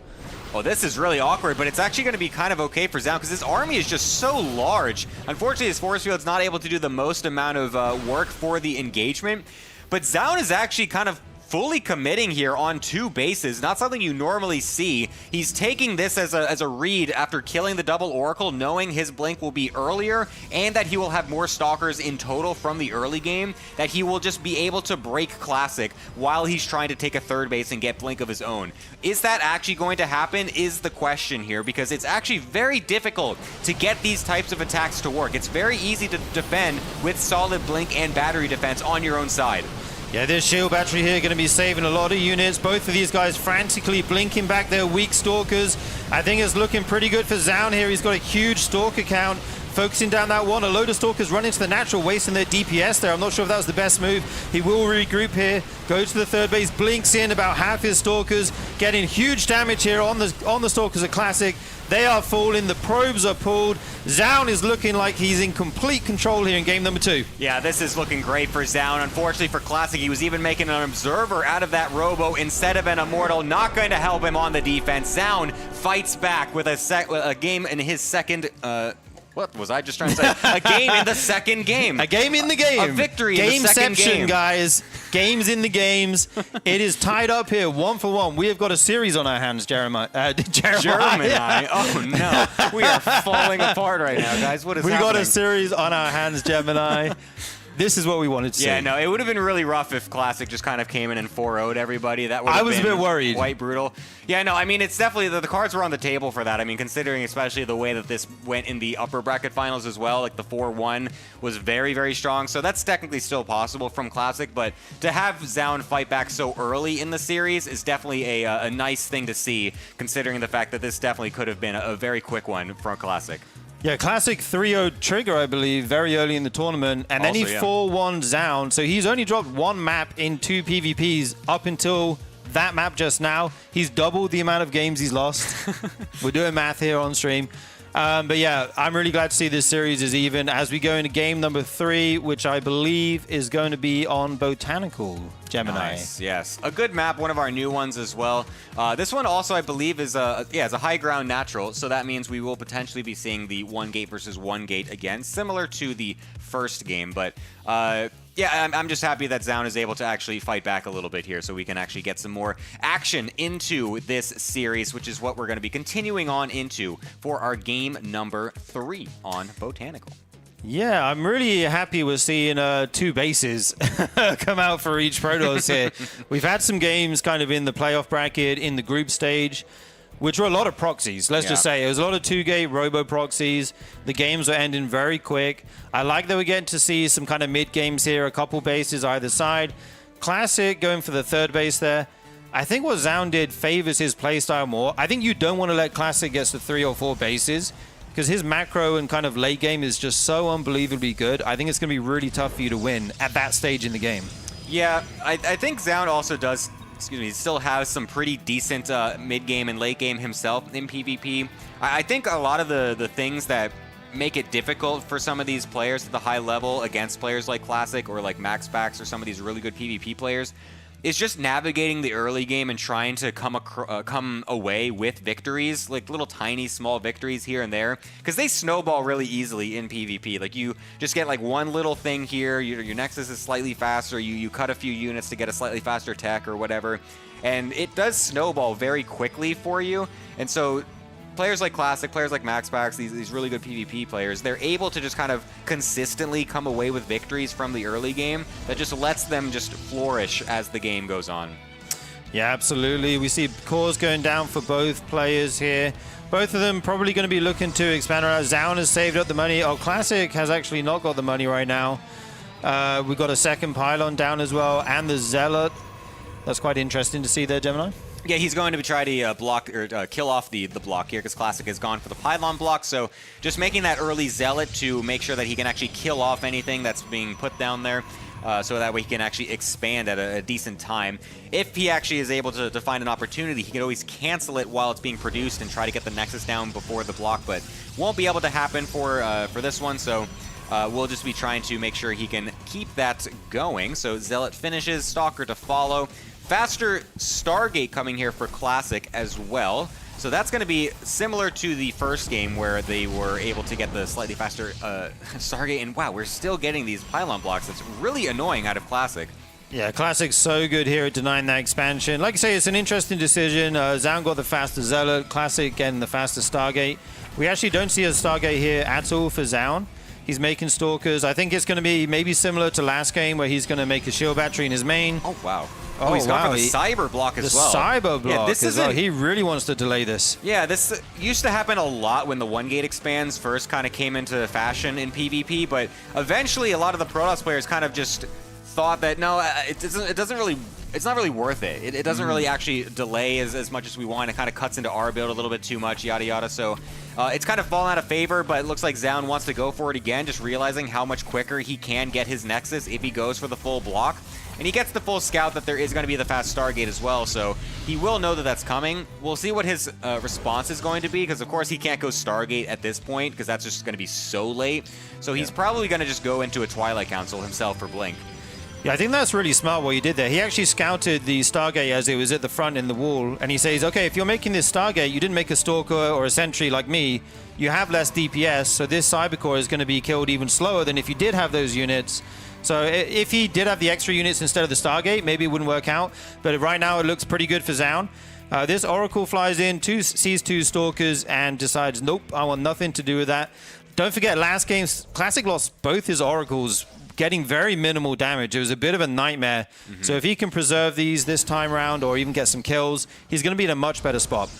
Oh, this is really awkward, but it's actually going to be kind of okay for Zaun because his army is just so large. Unfortunately, his force field's not able to do the most amount of work for the engagement. But Zaun is actually kind of fully committing here on 2 bases, not something you normally see. He's taking this as a read after killing the double Oracle, knowing his blink will be earlier and that he will have more Stalkers in total from the early game, that he will just be able to break Classic while he's trying to take a 3rd base and get blink of his own. Is that actually going to happen is the question here, because it's actually very difficult to get these types of attacks to work. It's very easy to defend with solid blink and battery defense on your own side. Yeah, this shield battery here going to be saving a lot of units. Both of these guys frantically blinking back their weak Stalkers. I think it's looking pretty good for Zaun here. He's got a huge Stalker count. focusing down that one. A load of Stalkers run into the natural, wasting their DPS there. I'm not sure if that was the best move. He will regroup here, go to the third base, blinks in about half his Stalkers, getting huge damage here on the Stalkers of Classic. They are falling, the probes are pulled. Zaun is looking like he's in complete control here in game number 2. Yeah, this is looking great for Zaun. Unfortunately for Classic, he was even making an Observer out of that Robo instead of an Immortal. Not going to help him on the defense. Zaun fights back with a game in his second... what was I just trying to say? A game in the second game. A game in the game. A victory in the second game. Gameception, guys. Games in the games. It is tied up here, 1-1. We have got a series on our hands, Jeremiah. Gemini. Oh, no. We are falling apart right now, guys. What is happening? We got a series on our hands, Gemini. This is what we wanted to see. Yeah, no, it would have been really rough if Classic just kind of came in and 4-0'd everybody. That would have been a bit worried. Quite brutal. Yeah, no, I mean, it's definitely, the cards were on the table for that. I mean, considering especially the way that this went in the upper bracket finals as well, like the 4-1 was very, very strong. So that's technically still possible from Classic, but to have Zaun fight back so early in the series is definitely a nice thing to see, considering the fact that this definitely could have been a very quick one from Classic. Yeah, Classic 3-0 trigger, I believe, very early in the tournament. And then he 4-1 Zaun. So he's only dropped one map in 2 PvPs up until that map just now. He's doubled the amount of games he's lost. We're doing math here on stream. But yeah, I'm really glad to see this series is even as we go into game number 3, which I believe is going to be on Botanical, Gemini. Nice, yes. A good map, one of our new ones as well. This one also, I believe, is a high ground natural, so that means we will potentially be seeing the 1 gate versus 1 gate again, similar to the first game, but yeah, I'm just happy that Zaun is able to actually fight back a little bit here so we can actually get some more action into this series, which is what we're going to be continuing on into for our game number 3 on Botanical. Yeah, I'm really happy we're seeing 2 bases come out for each Protoss here. We've had some games kind of in the playoff bracket, in the group stage, which were a lot of proxies. Let's just say it was a lot of 2-gate robo proxies. The games were ending very quick. I like that we're getting to see some kind of mid games here, a couple bases either side. Classic going for the third base there. I think what Zaun did favors his playstyle more. I think you don't want to let Classic get to 3 or 4 bases because his macro and kind of late game is just so unbelievably good. I think it's going to be really tough for you to win at that stage in the game. Yeah, I think Zaun also does... he still has some pretty decent mid-game and late-game himself in PvP. I think a lot of the things that make it difficult for some of these players at the high level against players like Classic or like MaxPax or some of these really good PvP players is just navigating the early game and trying to come away with victories, like little tiny small victories here and there, because they snowball really easily in PvP. Like you just get like one little thing here, your Nexus is slightly faster, you cut a few units to get a slightly faster tech or whatever, and it does snowball very quickly for you. And so players like Classic, players like MaxPax, these really good PvP players, they're able to just kind of consistently come away with victories from the early game that just lets them just flourish as the game goes on. Yeah, absolutely. We see cores going down for both players here. Both of them probably going to be looking to expand around. Zaun has saved up the money. Oh, Classic has actually not got the money right now. We've got a second pylon down as well, and the Zealot. That's quite interesting to see there, Gemini. Yeah, he's going to try to block or kill off the block here because Classic has gone for the pylon block. So just making that early Zealot to make sure that he can actually kill off anything that's being put down there. So that way he can actually expand at a decent time. If he actually is able to find an opportunity, he can always cancel it while it's being produced and try to get the Nexus down before the block, but won't be able to happen for this one. So we'll just be trying to make sure he can keep that going. So Zealot finishes, Stalker to follow. Faster Stargate coming here for Classic as well. So that's going to be similar to the first game where they were able to get the slightly faster Stargate. And wow, we're still getting these pylon blocks. That's really annoying out of Classic. Yeah, Classic's so good here at denying that expansion. Like I say, it's an interesting decision. Zaun got the faster Zealot, Classic getting the faster Stargate. We actually don't see a Stargate here at all for Zaun. He's making Stalkers. I think it's going to be maybe similar to last game where he's going to make a shield battery in his main. Oh, wow. Oh, he's gone for the cyber block as well. The cyber block yeah, this as well. He really wants to delay this. Yeah, this used to happen a lot when the 1-gate expands first kind of came into fashion in PvP, but eventually a lot of the Protoss players kind of just thought that no, it's not really worth it. It doesn't really actually delay as much as we want. It kind of cuts into our build a little bit too much, yada yada. So it's kind of fallen out of favor, but it looks like Zaun wants to go for it again, just realizing how much quicker he can get his Nexus if he goes for the full block. And he gets the full scout that there is going to be the fast Stargate as well, so he will know that that's coming. We'll see what his response is going to be, because of course he can't go Stargate at this point, because that's just going to be so late. So he's probably going to just go into a Twilight Council himself for Blink. Yeah, I think that's really smart what he did there. He actually scouted the Stargate as it was at the front in the wall, and he says, okay, if you're making this Stargate, you didn't make a Stalker or a Sentry like me, you have less DPS, so this Cybercore is going to be killed even slower than if you did have those units. So if he did have the extra units instead of the Stargate, maybe it wouldn't work out, but right now it looks pretty good for Zaun. This Oracle flies in, sees two Stalkers, and decides, nope, I want nothing to do with that. Don't forget, last game, Classic lost both his Oracles, getting very minimal damage. It was a bit of a nightmare. So if he can preserve these this time around or even get some kills, he's going to be in a much better spot.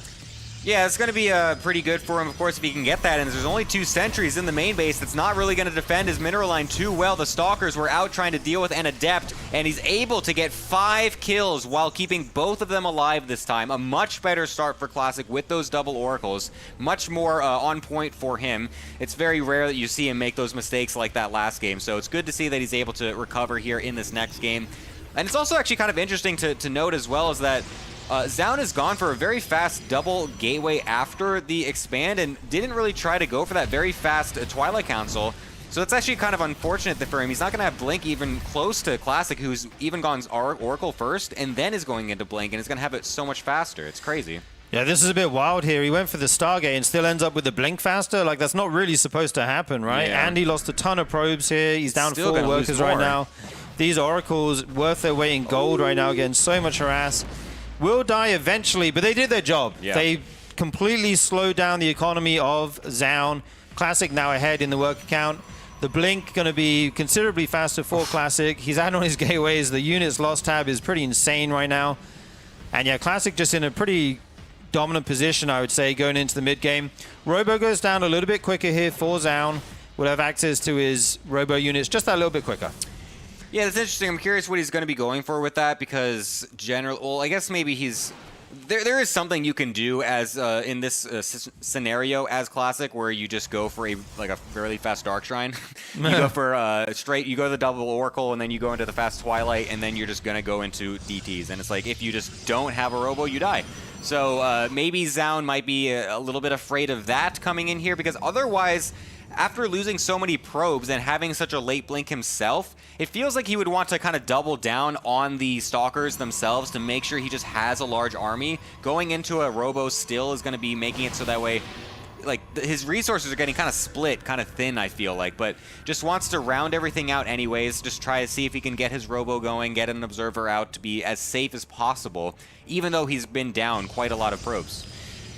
Yeah, it's going to be pretty good for him, of course, if he can get that. And there's only 2 sentries in the main base. That's not really going to defend his mineral line too well. The Stalkers were out trying to deal with an Adept, and he's able to get 5 kills while keeping both of them alive this time. A much better start for Classic with those double Oracles. Much more on point for him. It's very rare that you see him make those mistakes like that last game. So it's good to see that he's able to recover here in this next game. And it's also actually kind of interesting to note as well is that Zaun has gone for a very fast double gateway after the expand and didn't really try to go for that very fast Twilight Council. So it's actually kind of unfortunate for him. He's not going to have Blink even close to Classic, who's even gone Oracle first and then is going into Blink, and is going to have it so much faster. It's crazy. Yeah, this is a bit wild here. He went for the Stargate and still ends up with the Blink faster. Like, that's not really supposed to happen, right? Yeah. And he lost a ton of probes here. He's down Still 4 workers right now. These Oracles worth their weight in gold right now, getting so much harass. Will die eventually, but they did their job. Yeah. They completely slowed down the economy of Zaun. Classic now ahead in the work account. The Blink going to be considerably faster for Classic. He's out on his gateways. The units lost tab is pretty insane right now. And yeah, Classic just in a pretty dominant position, I would say, going into the mid game. Robo goes down a little bit quicker here for Zaun. Will have access to his Robo units just that little bit quicker. Yeah, that's interesting. I'm curious what he's going to be going for with that, because well, I guess maybe he's... There is something you can do as in this scenario as Classic, where you just go for a fairly fast Dark Shrine. You go for you go to the double Oracle, and then you go into the fast Twilight, and then you're just going to go into DTs. And it's like, if you just don't have a Robo, you die. So maybe Zaun might be a little bit afraid of that coming in here, because otherwise, after losing so many probes and having such a late Blink himself, it feels like he would want to kind of double down on the Stalkers themselves to make sure he just has a large army. Going into a Robo still is going to be making it so that way, like, his resources are getting kind of split, kind of thin, I feel like, but just wants to round everything out anyways, just try to see if he can get his Robo going, get an Observer out to be as safe as possible, even though he's been down quite a lot of probes.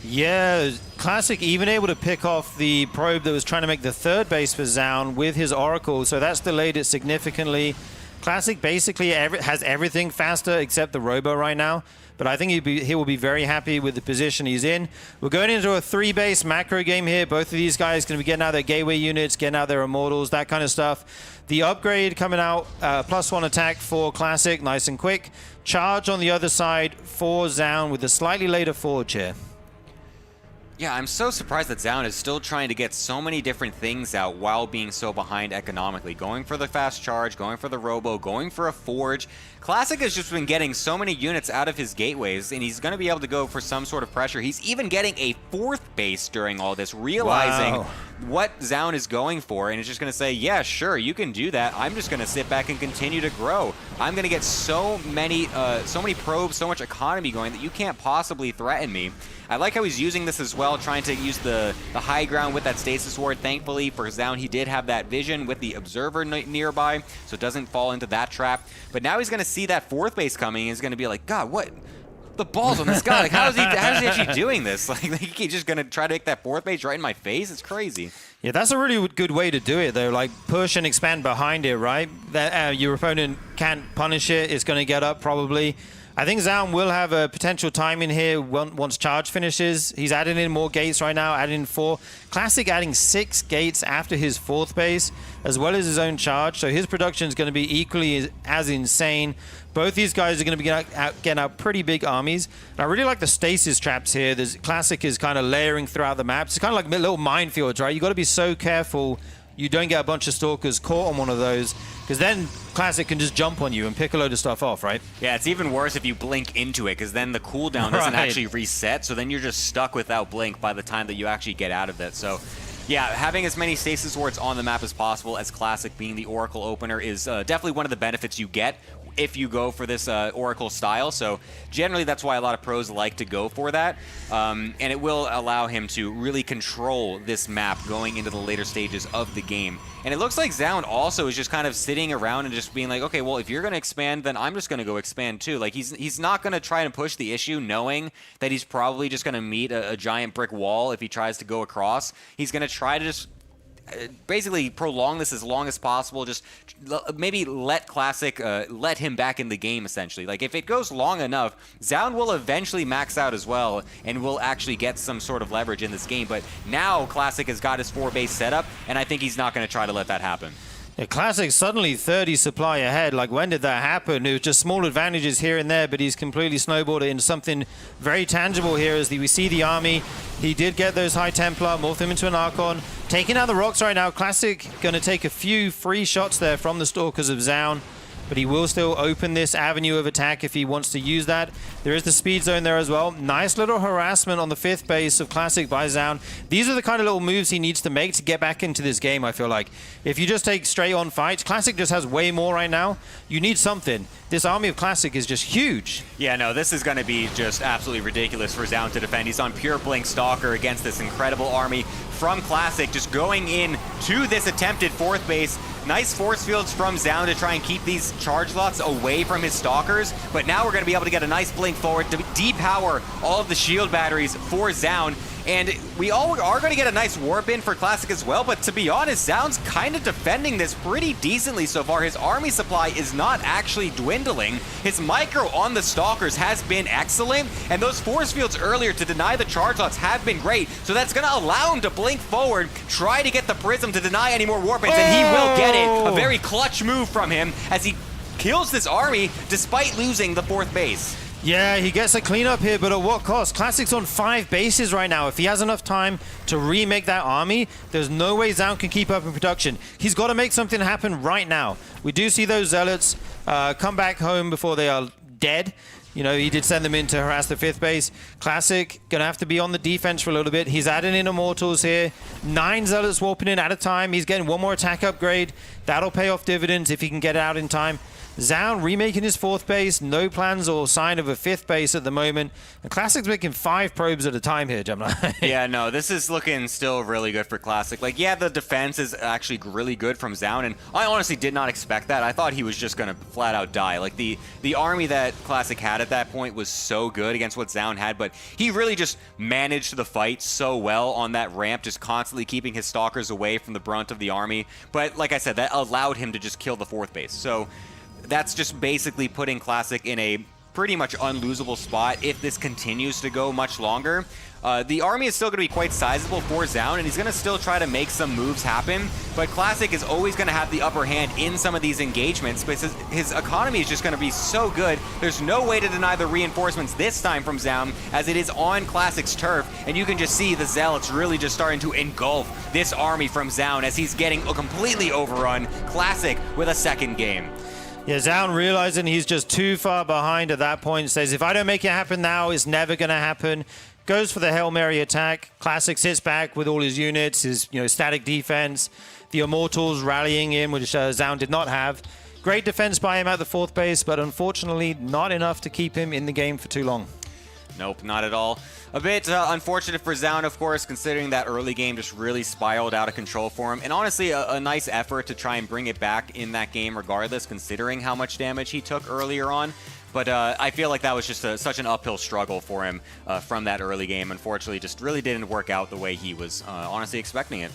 Yeah, Classic even able to pick off the probe that was trying to make the 3rd base for Zaun with his Oracle, so that's delayed it significantly. Classic basically has everything faster except the Robo right now, but I think he will be very happy with the position he's in. We're going into a 3-base macro game here. Both of these guys going to be getting out their gateway units, getting out their Immortals, that kind of stuff. The upgrade coming out, +1 attack for Classic, nice and quick. Charge on the other side for Zaun with a slightly later forge here. Yeah, I'm so surprised that Zaun is still trying to get so many different things out while being so behind economically. Going for the fast charge, going for the Robo, going for a forge. Classic has just been getting so many units out of his gateways, and he's going to be able to go for some sort of pressure. He's even getting a 4th base during all this, realizing what Zaun is going for, and is just going to say, yeah, sure, you can do that. I'm just going to sit back and continue to grow. I'm going to get so many probes, so much economy going that you can't possibly threaten me. I like how he's using this as well, trying to use the high ground with that Stasis Ward. Thankfully for Zaun, he did have that vision with the Observer nearby, so it doesn't fall into that trap. But now he's going to see that 4th base coming, and he's going to be like, God, what? The balls on this guy. Like, how is he actually doing this? Like, he's just going to try to make that 4th base right in my face? It's crazy. Yeah, that's a really good way to do it, though. Like, push and expand behind it, right? That your opponent can't punish it. It's going to get up, probably. I think Zaun will have a potential time in here once charge finishes. He's adding in more gates right now, adding in 4. Classic adding 6 gates after his 4th base, as well as his own charge. So his production is going to be equally as insane. Both these guys are going to be getting out pretty big armies. And I really like the stasis traps here. Classic is kind of layering throughout the map. It's kind of like little minefields, right? You got to be so careful you don't get a bunch of stalkers caught on one of those, because then Classic can just jump on you and pick a load of stuff off, right? Yeah, it's even worse if you blink into it, because then the cooldown doesn't actually reset, so then you're just stuck without blink by the time that you actually get out of it. So yeah, having as many stasis wards on the map as possible, as Classic being the Oracle opener, is definitely one of the benefits you get if you go for this Oracle style. So generally that's why a lot of pros like to go for that. And it will allow him to really control this map going into the later stages of the game. And it looks like Zaun also is just kind of sitting around and just being like, okay, well, if you're going to expand, then I'm just going to go expand too. Like, he's not going to try and push the issue knowing that he's probably just going to meet a giant brick wall if he tries to go across. He's going to try to just basically prolong this as long as possible. Just maybe let Classic let him back in the game, essentially. Like, if it goes long enough, Zaun will eventually max out as well and will actually get some sort of leverage in this game. But now Classic has got his 4-base setup, and I think he's not going to try to let that happen. Yeah, Classic suddenly 30 supply ahead. Like, when did that happen? It was just small advantages here and there, but he's completely snowballed it into something very tangible here as we see the army. He did get those High Templar, morph them into an Archon. Taking out the rocks right now. Classic going to take a few free shots there from the Stalkers of Zaun, but he will still open this avenue of attack if he wants to use that. There is the speed zone there as well. Nice little harassment on the 5th base of Classic by Zaun. These are the kind of little moves he needs to make to get back into this game, I feel like. If you just take straight on fights, Classic just has way more right now. You need something. This army of Classic is just huge. Yeah, no, this is going to be just absolutely ridiculous for Zaun to defend. He's on pure Blink Stalker against this incredible army from Classic, just going in to this attempted 4th base. Nice force fields from Zaun to try and keep these charge lots away from his Stalkers, but now we're going to be able to get a nice blink forward to depower all of the shield batteries for Zaun. And we are going to get a nice warp in for Classic as well, but to be honest, Zaun's kind of defending this pretty decently so far. His army supply is not actually dwindling. His micro on the Stalkers has been excellent, and those force fields earlier to deny the charge lots have been great, so that's going to allow him to blink forward, try to get the Prism to deny any more warp ins, and he will get it. A very clutch move from him as he kills this army despite losing the 4th base. Yeah, he gets a cleanup here, but at what cost? Classic's on 5 bases right now. If he has enough time to remake that army, there's no way Zaun can keep up in production. He's got to make something happen right now. We do see those Zealots come back home before they are dead. You know, he did send them in to harass the 5th base. Classic, gonna have to be on the defense for a little bit. He's adding in Immortals here. 9 Zealots warping in at a time. He's getting one more attack upgrade. That'll pay off dividends if he can get it out in time. Zaun remaking his 4th base. No plans or sign of a 5th base at the moment. And Classic's making 5 probes at a time here, Gemini. Yeah, no, this is looking still really good for Classic. Like, yeah, the defense is actually really good from Zaun, and I honestly did not expect that. I thought he was just going to flat out die. Like, the army that Classic had at that point was so good against what Zaun had, but he really just managed the fight so well on that ramp, just constantly keeping his Stalkers away from the brunt of the army. But like I said, that allowed him to just kill the 4th base. So that's just basically putting Classic in a pretty much unlosable spot if this continues to go much longer. The army is still going to be quite sizable for Zaun, and he's going to still try to make some moves happen, but Classic is always going to have the upper hand in some of these engagements because his economy is just going to be so good. There's no way to deny the reinforcements this time from Zaun, as it is on Classic's turf, and you can just see the Zealots really just starting to engulf this army from Zaun as he's getting completely overrun. Classic with a 2nd game. Yeah, Zaun realizing he's just too far behind at that point, says, if I don't make it happen now, it's never going to happen. Goes for the Hail Mary attack. Classic sits back with all his units, his static defense, the Immortals rallying in, which Zaun did not have. Great defense by him at the 4th base, but unfortunately not enough to keep him in the game for too long. Nope, not at all. A bit unfortunate for Zaun, of course, considering that early game just really spiraled out of control for him. And honestly, a nice effort to try and bring it back in that game regardless, considering how much damage he took earlier on. But I feel like that was just such an uphill struggle for him from that early game. Unfortunately, just really didn't work out the way he was honestly expecting it.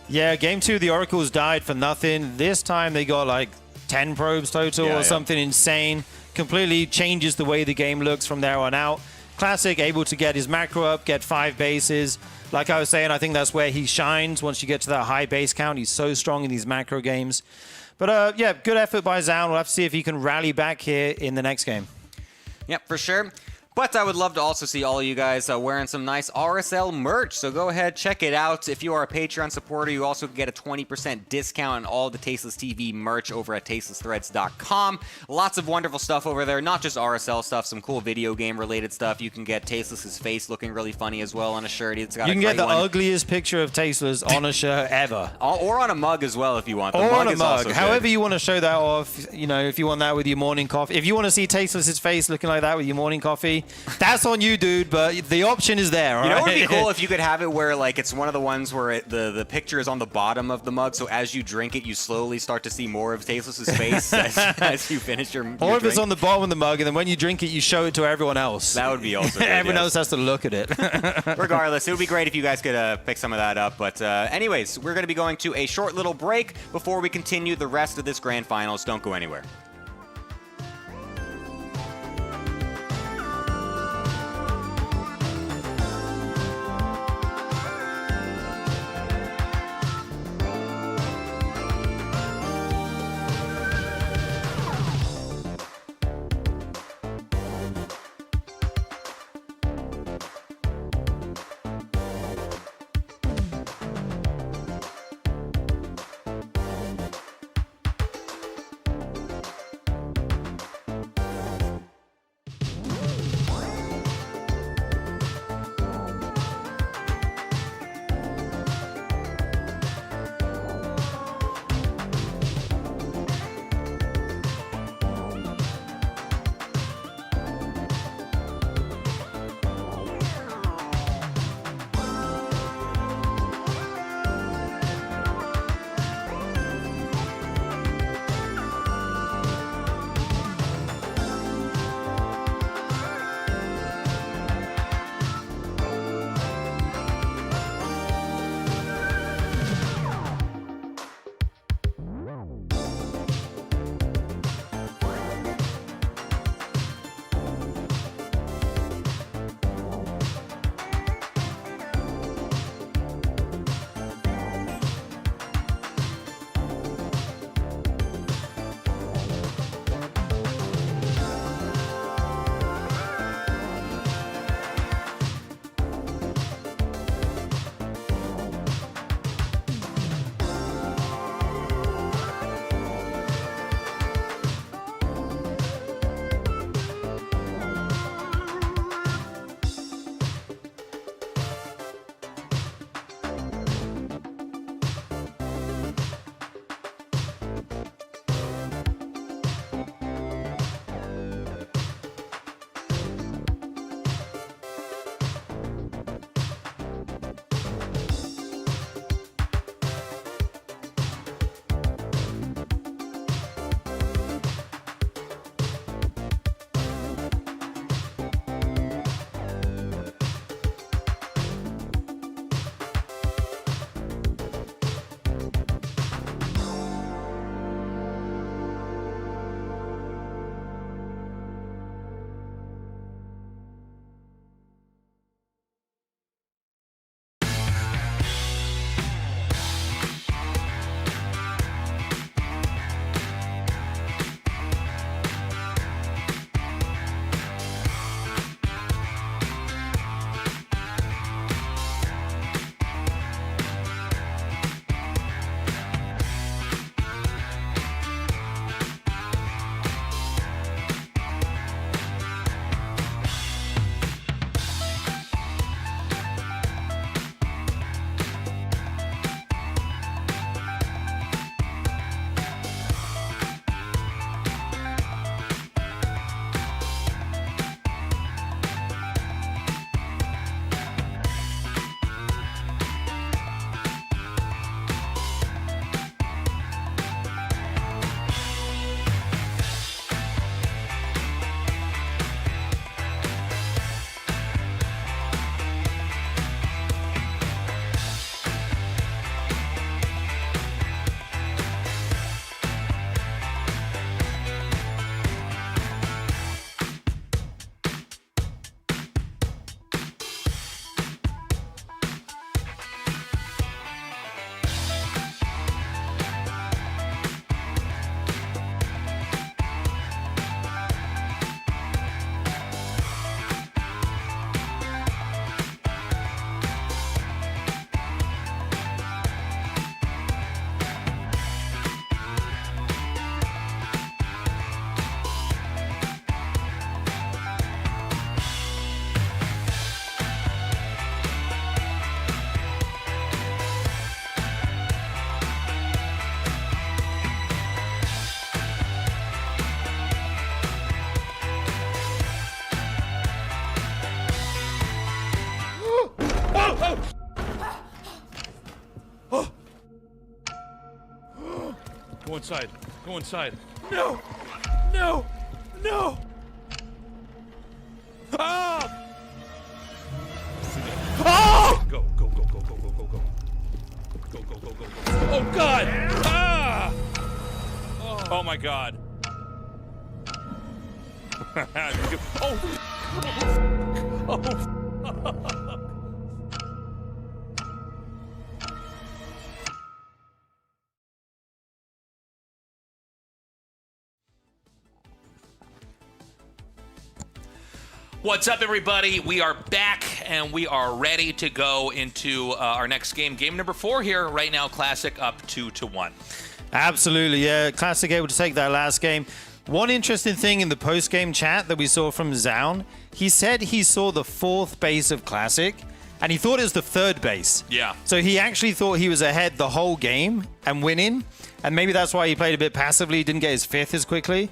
Yeah, game 2, the Oracles died for nothing. This time they got like 10 probes total or something insane. Completely changes the way the game looks from there on out. Classic, able to get his macro up, get 5 bases. Like I was saying, I think that's where he shines. Once you get to that high base count, he's so strong in these macro games. But yeah, good effort by Zaun. We'll have to see if he can rally back here in the next game. Yep, for sure. But I would love to also see all of you guys wearing some nice RSL merch. So go ahead, check it out. If you are a Patreon supporter, you also get a 20% discount on all the Tasteless TV merch over at tastelessthreads.com. Lots of wonderful stuff over there, not just RSL stuff, some cool video game related stuff. You can get Tasteless's face looking really funny as well on a shirt. It's got you can get the ugliest picture of Tasteless on a shirt ever. Or on a mug as well if you want. The or mug on a is mug. also However good. you want to show that off, you know, if you want that with your morning coffee. If you want to see Tasteless's face looking like that with your morning coffee, that's on you, dude, but the option is there, all You know right? what would be cool if you could have it where, like, it's one of the ones where the picture is on the bottom of the mug, so as you drink it, you slowly start to see more of Tasteless's face as you finish your Or if drink. it's on the bottom of the mug, and then when you drink it, you show it to everyone else. That would be also good, Everyone yes. else has to look at it. Regardless, it would be great if you guys could pick some of that up. But anyways, we're going to be going to a short little break before we continue the rest of this grand finals. Don't go anywhere. inside. Go inside. No! No! No! Ah! Oh! Go, go, go, go, go, go, go, go. Go, go, go, go, go. Oh, God! Ah! Oh, my God. Oh! Oh! What's up, everybody? We are back, and we are ready to go into our next game. Game number 4 here right now. Classic up 2-1. Absolutely, yeah. Classic able to take that last game. One interesting thing in the post-game chat that we saw from Zaun, he said he saw the 4th base of Classic, and he thought it was the 3rd base. Yeah. So he actually thought he was ahead the whole game and winning, and maybe that's why he played a bit passively, didn't get his 5th as quickly.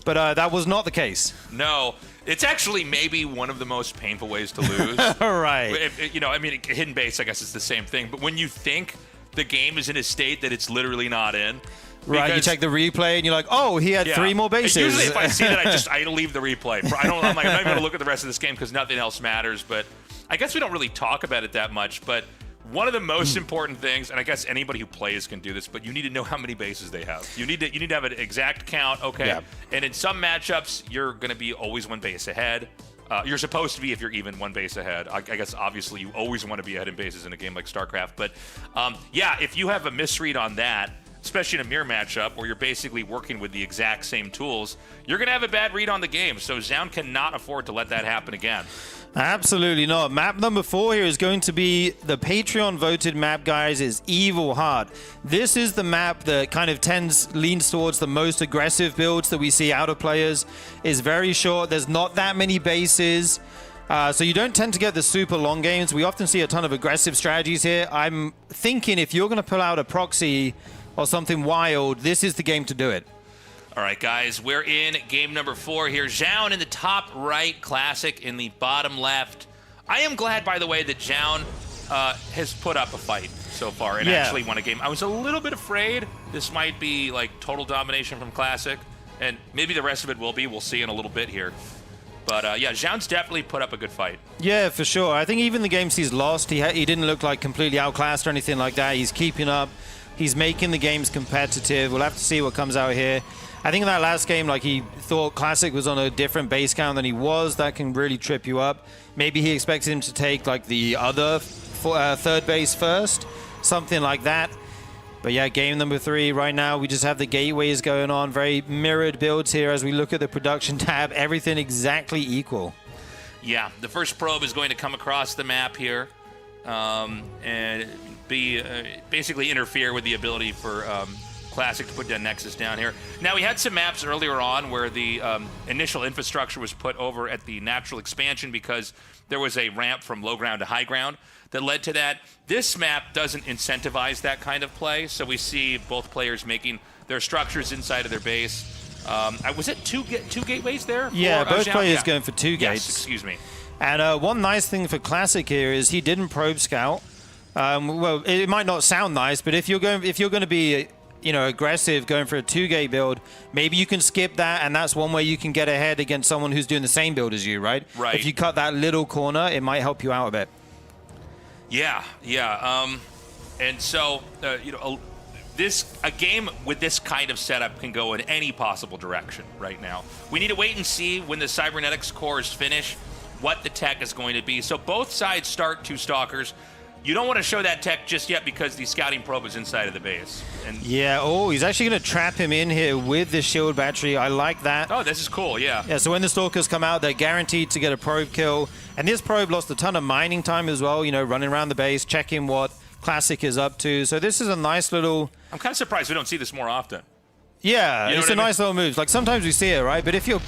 But that was not the case. No. It's actually maybe one of the most painful ways to lose. Right. Hidden base, I guess, is the same thing. But when you think the game is in a state that it's literally not in. Right, you check the replay and you're like, oh, he had 3 more bases. And usually if I see that, I leave the replay. I'm not even going to look at the rest of this game because nothing else matters. But I guess we don't really talk about it that much. But one of the most important things, and I guess anybody who plays can do this, but you need to know how many bases they have. You need to have an exact count, okay? Yeah. And in some matchups, you're going to be always 1 base ahead. You're supposed to be if you're even 1 base ahead. I guess obviously you always want to be ahead in bases in a game like StarCraft. But yeah, if you have a misread on that, especially in a mirror matchup where you're basically working with the exact same tools, you're going to have a bad read on the game. So Zaun cannot afford to let that happen again. Absolutely not. Map number 4 here is going to be the Patreon voted map, guys, is Evil Heart. This is the map that kind of leans towards the most aggressive builds that we see out of players. It's very short. There's not that many bases. So you don't tend to get the super long games. We often see a ton of aggressive strategies here. I'm thinking if you're going to pull out a proxy or something wild, this is the game to do it. All right, guys, we're in game number 4 here. Zaun in the top right, Classic in the bottom left. I am glad, by the way, that Zaun has put up a fight so far and actually won a game. I was a little bit afraid this might be like total domination from Classic, and maybe the rest of it will be. We'll see in a little bit here. But yeah, Zaun's definitely put up a good fight. Yeah, for sure. I think even the games he's lost, he didn't look like completely outclassed or anything like that. He's keeping up. He's making the games competitive. We'll have to see what comes out here. I think in that last game, like, he thought Classic was on a different base count than he was. That can really trip you up. Maybe he expected him to take, like, the other 3rd base first. Something like that. But yeah, game number 3 right now. We just have the gateways going on. Very mirrored builds here as we look at the production tab. Everything exactly equal. Yeah, the first probe is going to come across the map here. And be basically interfere with the ability for Classic to put down Nexus down here. Now, we had some maps earlier on where the initial infrastructure was put over at the natural expansion because there was a ramp from low ground to high ground that led to that. This map doesn't incentivize that kind of play, so we see both players making their structures inside of their base. Was it two gateways there? Yeah, both players going for 2 gates. Yes, excuse me. And one nice thing for Classic here is he didn't probe scout. Well, it might not sound nice, but if you're going to be, aggressive, going for a 2-gate build, maybe you can skip that, and that's one way you can get ahead against someone who's doing the same build as you, right? Right. If you cut that little corner, it might help you out a bit. Yeah. And so, a game with this kind of setup can go in any possible direction right now. We need to wait and see when the cybernetics cores finish what the tech is going to be. So both sides start 2 stalkers. You don't want to show that tech just yet because the scouting probe is inside of the base. And yeah, he's actually going to trap him in here with the shield battery. I like that. Oh, this is cool, yeah. Yeah, so when the stalkers come out, they're guaranteed to get a probe kill. And this probe lost a ton of mining time as well, running around the base, checking what Classic is up to. So this is a nice little... I'm kind of surprised we don't see this more often. Yeah, it's a nice little move. Like, sometimes we see it, right? But if you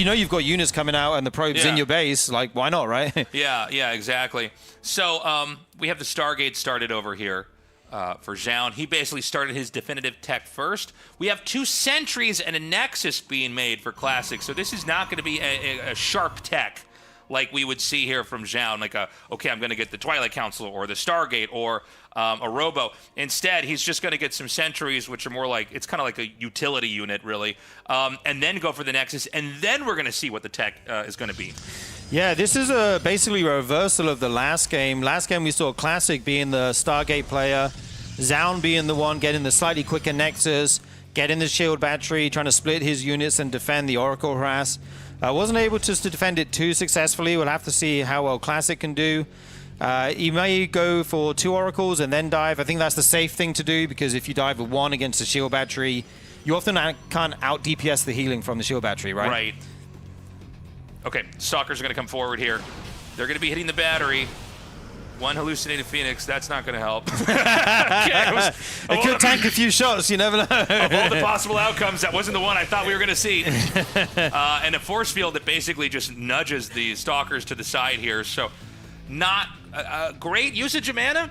know you've got units coming out and the probe's in your base, like, why not, right? Yeah, exactly. So we have the Stargate started over here for Zaun. He basically started his definitive tech first. We have 2 sentries and a Nexus being made for Classic, so this is not going to be a sharp tech like we would see here from Zhao, like okay, I'm going to get the Twilight Council or the Stargate or a Robo. Instead, he's just going to get some sentries, which are more like, it's kind of like a utility unit, really, and then go for the Nexus, and then we're going to see what the tech is going to be. Yeah, this is basically a reversal of the last game. Last game we saw Classic being the Stargate player, Zaun being the one getting the slightly quicker Nexus, getting the shield battery, trying to split his units and defend the Oracle harass. Wasn't able to defend it too successfully. We'll have to see how well Classic can do. He may go for 2 Oracles and then dive. I think that's the safe thing to do, because if you dive with 1 against the shield battery, you often can't out DPS the healing from the shield battery, right? Right. Okay, Stalkers are going to come forward here. They're going to be hitting the battery. 1 hallucinated Phoenix, that's not going to help. It could tank a few shots, you never know. Of all the possible outcomes, that wasn't the one I thought we were going to see. And a force field that basically just nudges the Stalkers to the side here. So not a great usage of mana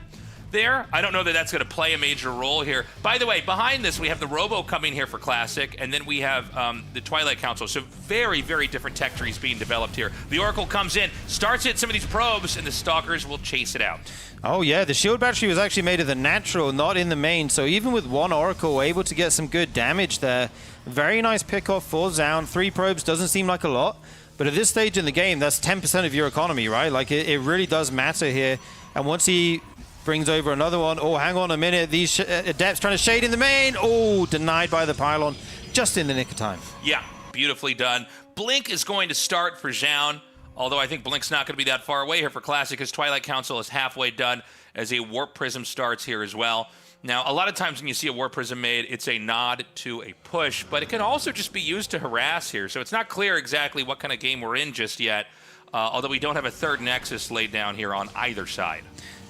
there. I don't know that that's going to play a major role here. By the way, behind this, we have the Robo coming here for Classic, and then we have the Twilight Council. So very, very different tech trees being developed here. The Oracle comes in, starts at some of these probes, and the Stalkers will chase it out. Oh yeah, the shield battery was actually made of the natural, not in the main. So even with 1 Oracle, able to get some good damage there. Very nice pick-off for Zaun. 3 probes doesn't seem like a lot, but at this stage in the game, that's 10% of your economy, right? Like it really does matter here. And once he brings over another one. Oh, hang on a minute. These Adepts trying to shade in the main. Oh, denied by the pylon just in the nick of time. Yeah, beautifully done. Blink is going to start for Zhao, although I think Blink's not going to be that far away here for Classic, because Twilight Council is halfway done as a Warp Prism starts here as well. Now, a lot of times when you see a Warp Prism made, it's a nod to a push, but it can also just be used to harass here. So it's not clear exactly what kind of game we're in just yet, although we don't have a third Nexus laid down here on either side.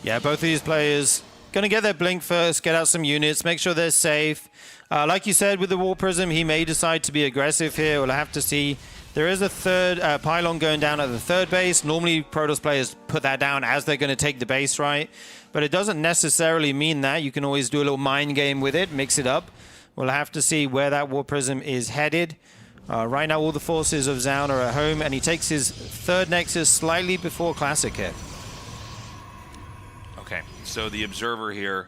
Yeah, both of these players going to get their Blink first, get out some units, make sure they're safe. Like you said, with the Warp Prism, he may decide to be aggressive here. We'll have to see. There is a third pylon going down at the third base. Normally, Protoss players put that down as they're going to take the base, right? But it doesn't necessarily mean that. You can always do a little mind game with it, mix it up. We'll have to see where that Warp Prism is headed. Right now, all the forces of Zaun are at home, and he takes his third Nexus slightly before Classic here. Okay, so the Observer here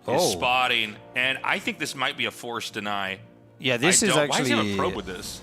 is spotting, and I think this might be a force deny. Yeah, this is actually... Why does he have a probe with this?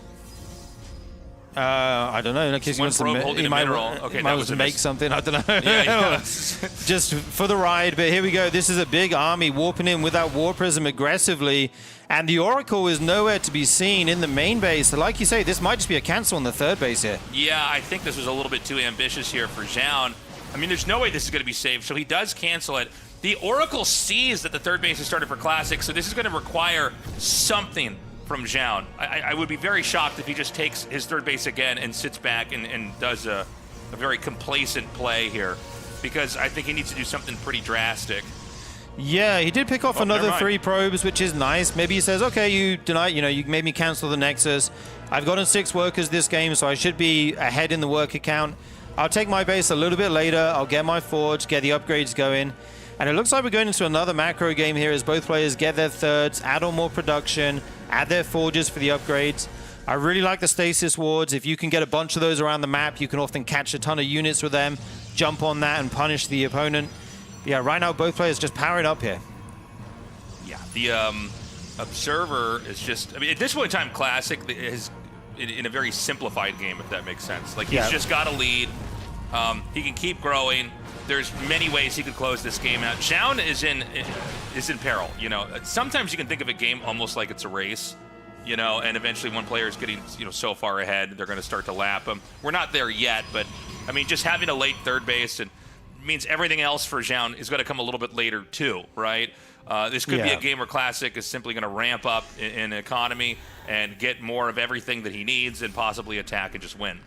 I don't know. In case he wants to make something. I don't know. Yeah. Just for the ride. But here we go. This is a big army warping in with that War Prism aggressively. And the Oracle is nowhere to be seen in the main base. So like you say, this might just be a cancel on the third base here. Yeah, I think this was a little bit too ambitious here for Zhao. I mean, there's no way this is going to be saved, so he does cancel it. The Oracle sees that the third base is started for Classic, so this is going to require something from Zhao. I would be very shocked if he just takes his third base again and sits back and does a very complacent play here, because I think he needs to do something pretty drastic. Yeah, he did pick off another 3 probes, which is nice. Maybe he says, okay, you made me cancel the Nexus. I've gotten 6 workers this game, so I should be ahead in the worker count. I'll take my base a little bit later. I'll get my forge, get the upgrades going. And it looks like we're going into another macro game here as both players get their thirds, add on more production, add their forges for the upgrades. I really like the stasis wards. If you can get a bunch of those around the map, you can often catch a ton of units with them, jump on that and punish the opponent. Yeah, right now both players just powering up here. Yeah, the Observer is just... I mean, at this point in time, Classic is in a very simplified game, if that makes sense. Like, he's just got a lead. He can keep growing. There's many ways he could close this game out. Zhao is in peril. You know, sometimes you can think of a game almost like it's a race. You know, and eventually one player is getting so far ahead, they're going to start to lap him. We're not there yet, but I mean, just having a late third base and means everything else for Zhao is going to come a little bit later too, right? This could be a game where Classic is simply going to ramp up in economy and get more of everything that he needs and possibly attack and just win.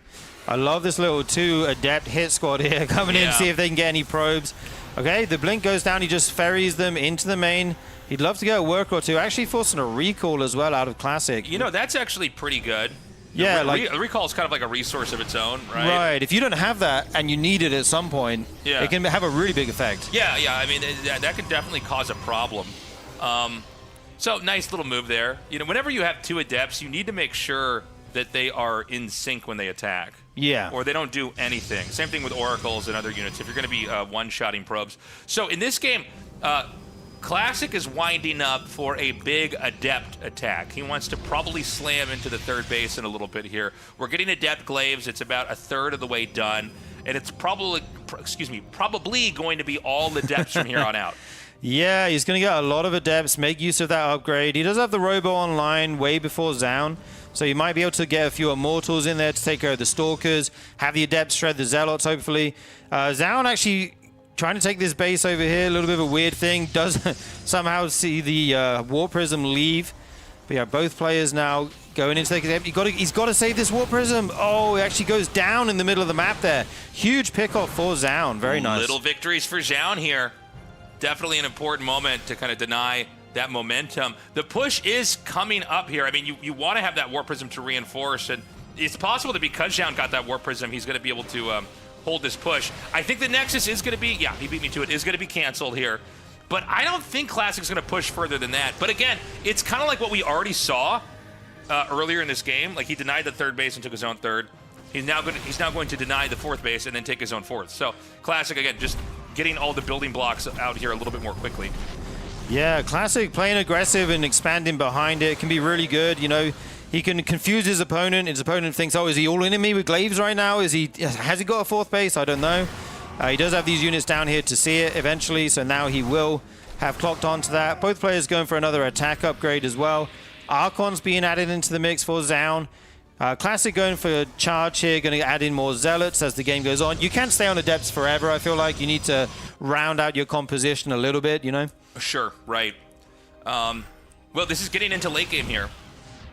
I love this little 2 adept hit squad here coming in, see if they can get any probes. Okay, the Blink goes down. He just ferries them into the main. He'd love to get a worker or 2. Actually forcing a recall as well out of Classic. You know, that's actually pretty good. Yeah, a recall is kind of like a resource of its own, right? Right. If you don't have that and you need it at some point, it can have a really big effect. Yeah. I mean, that could definitely cause a problem. So nice little move there. You know, whenever you have 2 adepts, you need to make sure that they are in sync when they attack. Yeah. Or they don't do anything. Same thing with oracles and other units if you're going to be one-shotting probes. So in this game, Classic is winding up for a big Adept attack. He wants to probably slam into the third base in a little bit here. We're getting Adept glaives. It's about a third of the way done. And it's probably going to be all Adepts from here on out. Yeah, he's going to get a lot of Adepts, make use of that upgrade. He does have the Robo online way before Zaun, so you might be able to get a few Immortals in there to take care of the Stalkers, have the Adepts shred the Zealots, hopefully. Zaun actually trying to take this base over here, a little bit of a weird thing, does somehow see the Warp Prism leave. But yeah, both players now going into the... He's got to save this Warp Prism. Oh, it actually goes down in the middle of the map there. Huge pickoff for Zaun. Very nice. Little victories for Zaun here. Definitely an important moment to kind of deny that momentum. The push is coming up here. I mean, you want to have that Warp Prism to reinforce, and it's possible that because Zaun got that Warp Prism, he's going to be able to hold this push. I think the Nexus is going to be, yeah, he beat me to it, is going to be canceled here. But I don't think Classic's going to push further than that. But again, it's kind of like what we already saw earlier in this game. Like, he denied the third base and took his own third. He's now going to deny the fourth base and then take his own fourth. So Classic, again, just getting all the building blocks out here a little bit more quickly. Yeah, Classic playing aggressive and expanding behind it can be really good. You know, he can confuse his opponent. His opponent thinks, oh, is he all in me with glaives right now? Has he got a fourth base? I don't know. He does have these units down here to see it eventually, so now he will have clocked onto that. Both players going for another attack upgrade as well. Archon's being added into the mix for Zaun. Classic going for a charge here, going to add in more Zealots as the game goes on. You can't stay on Adepts forever, I feel like. You need to round out your composition a little bit, you know? Sure, right. Well, this is getting into late game here.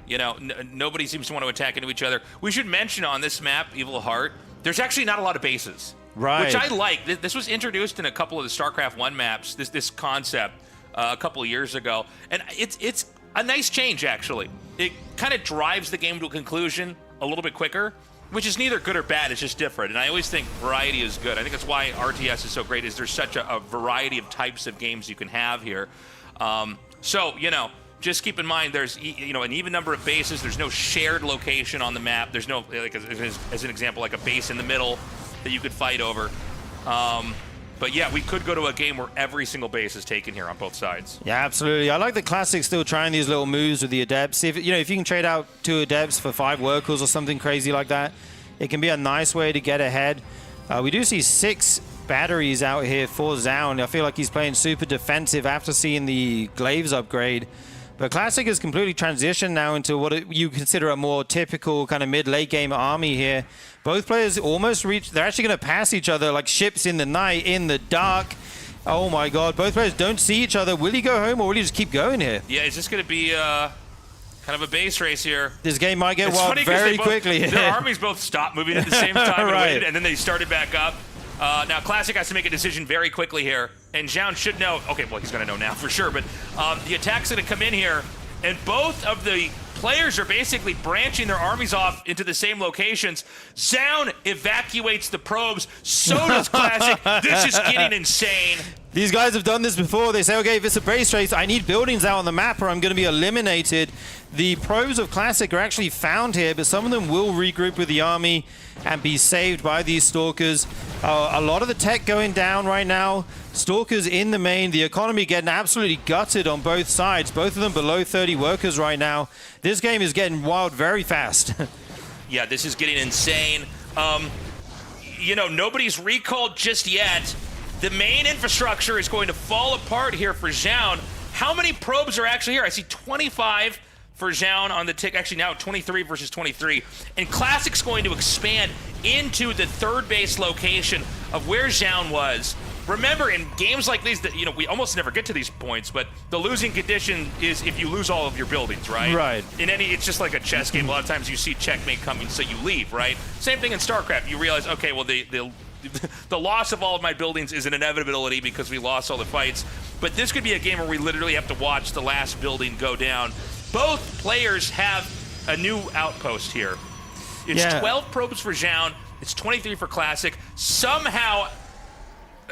You know, nobody seems to want to attack into each other. We should mention on this map, Evil Heart, there's actually not a lot of bases. Right. Which I like. This was introduced in a couple of the StarCraft 1 maps, this concept, a couple of years ago. And it's a nice change, actually. It kind of drives the game to a conclusion a little bit quicker, which is neither good or bad. It's just different. And I always think variety is good. I think that's why RTS is so great, is there's such a variety of types of games you can have here. So, you know, just keep in mind there's, you know, an even number of bases. There's no shared location on the map. There's no, like, as an example, like a base in the middle that you could fight over. But yeah, we could go to a game where every single base is taken here on both sides. Yeah, absolutely. I like the Classic still trying these little moves with the Adepts. If you can trade out 2 Adepts for 5 Workers or something crazy like that, it can be a nice way to get ahead. We do see 6 batteries out here for Zaun. I feel like he's playing super defensive after seeing the Glaives upgrade. But Classic has completely transitioned now into what you consider a more typical kind of mid-late game army here. Both players almost reach, they're actually going to pass each other like ships in the night, in the dark. Oh my god, both players don't see each other. Will he go home or will he just keep going here? Yeah, it's just going to be kind of a base race here. This game might get wild very quickly. Their armies both stopped moving at the same time right. and then they started back up. Now, Classic has to make a decision very quickly here, and Zaun should know. Okay, well, he's going to know now for sure, but the attack's going to come in here, and both of the players are basically branching their armies off into the same locations. Zaun evacuates the probes, so does Classic. This is getting insane. These guys have done this before. They say, okay, if it's a base race, I need buildings out on the map or I'm going to be eliminated. The probes of Classic are actually found here, but some of them will regroup with the army and be saved by these Stalkers. A lot of the tech going down right now. Stalkers in the main. The economy getting absolutely gutted on both sides. Both of them below 30 workers right now. This game is getting wild very fast. Yeah, this is getting insane. You know, nobody's recalled just yet. The main infrastructure is going to fall apart here for Zaun. How many probes are actually here? I see 25 for Zaun on the tick. Actually, now 23 versus 23. And Classic's going to expand into the third base location of where Zaun was. Remember, in games like these, you know, we almost never get to these points, but the losing condition is if you lose all of your buildings, right? Right. It's just like a chess game. A lot of times you see checkmate coming, so you leave, right? Same thing in StarCraft. You realize, okay, well, the loss of all of my buildings is an inevitability because we lost all the fights. But this could be a game where we literally have to watch the last building go down. Both players have a new outpost here. It's 12 probes for Zaun. It's 23 for Classic. Somehow,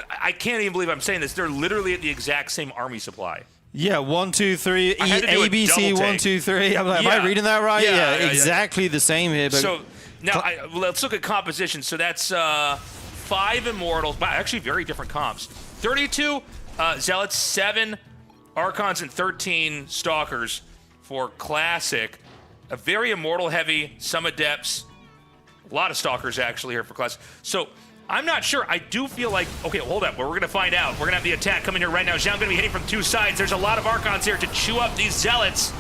I can't even believe I'm saying this, they're literally at the exact same army supply. Yeah, 1, 2, 3, I had to do a ABC, double 1, take. 2, 3. I'm like, am Yeah. I reading that right? Yeah, Exactly the same here. But So now let's look at composition. So that's 5 Immortals. Wow, actually very different comps. 32 Zealots, 7 Archons, and 13 Stalkers for Classic. A very Immortal heavy, some Adepts. A lot of Stalkers actually here for Classic. So I'm not sure. I do feel like, okay, hold up. Well, we're going to find out. We're going to have the attack coming here right now. Zhao going to be hitting from 2 sides. There's a lot of Archons here to chew up these Zealots.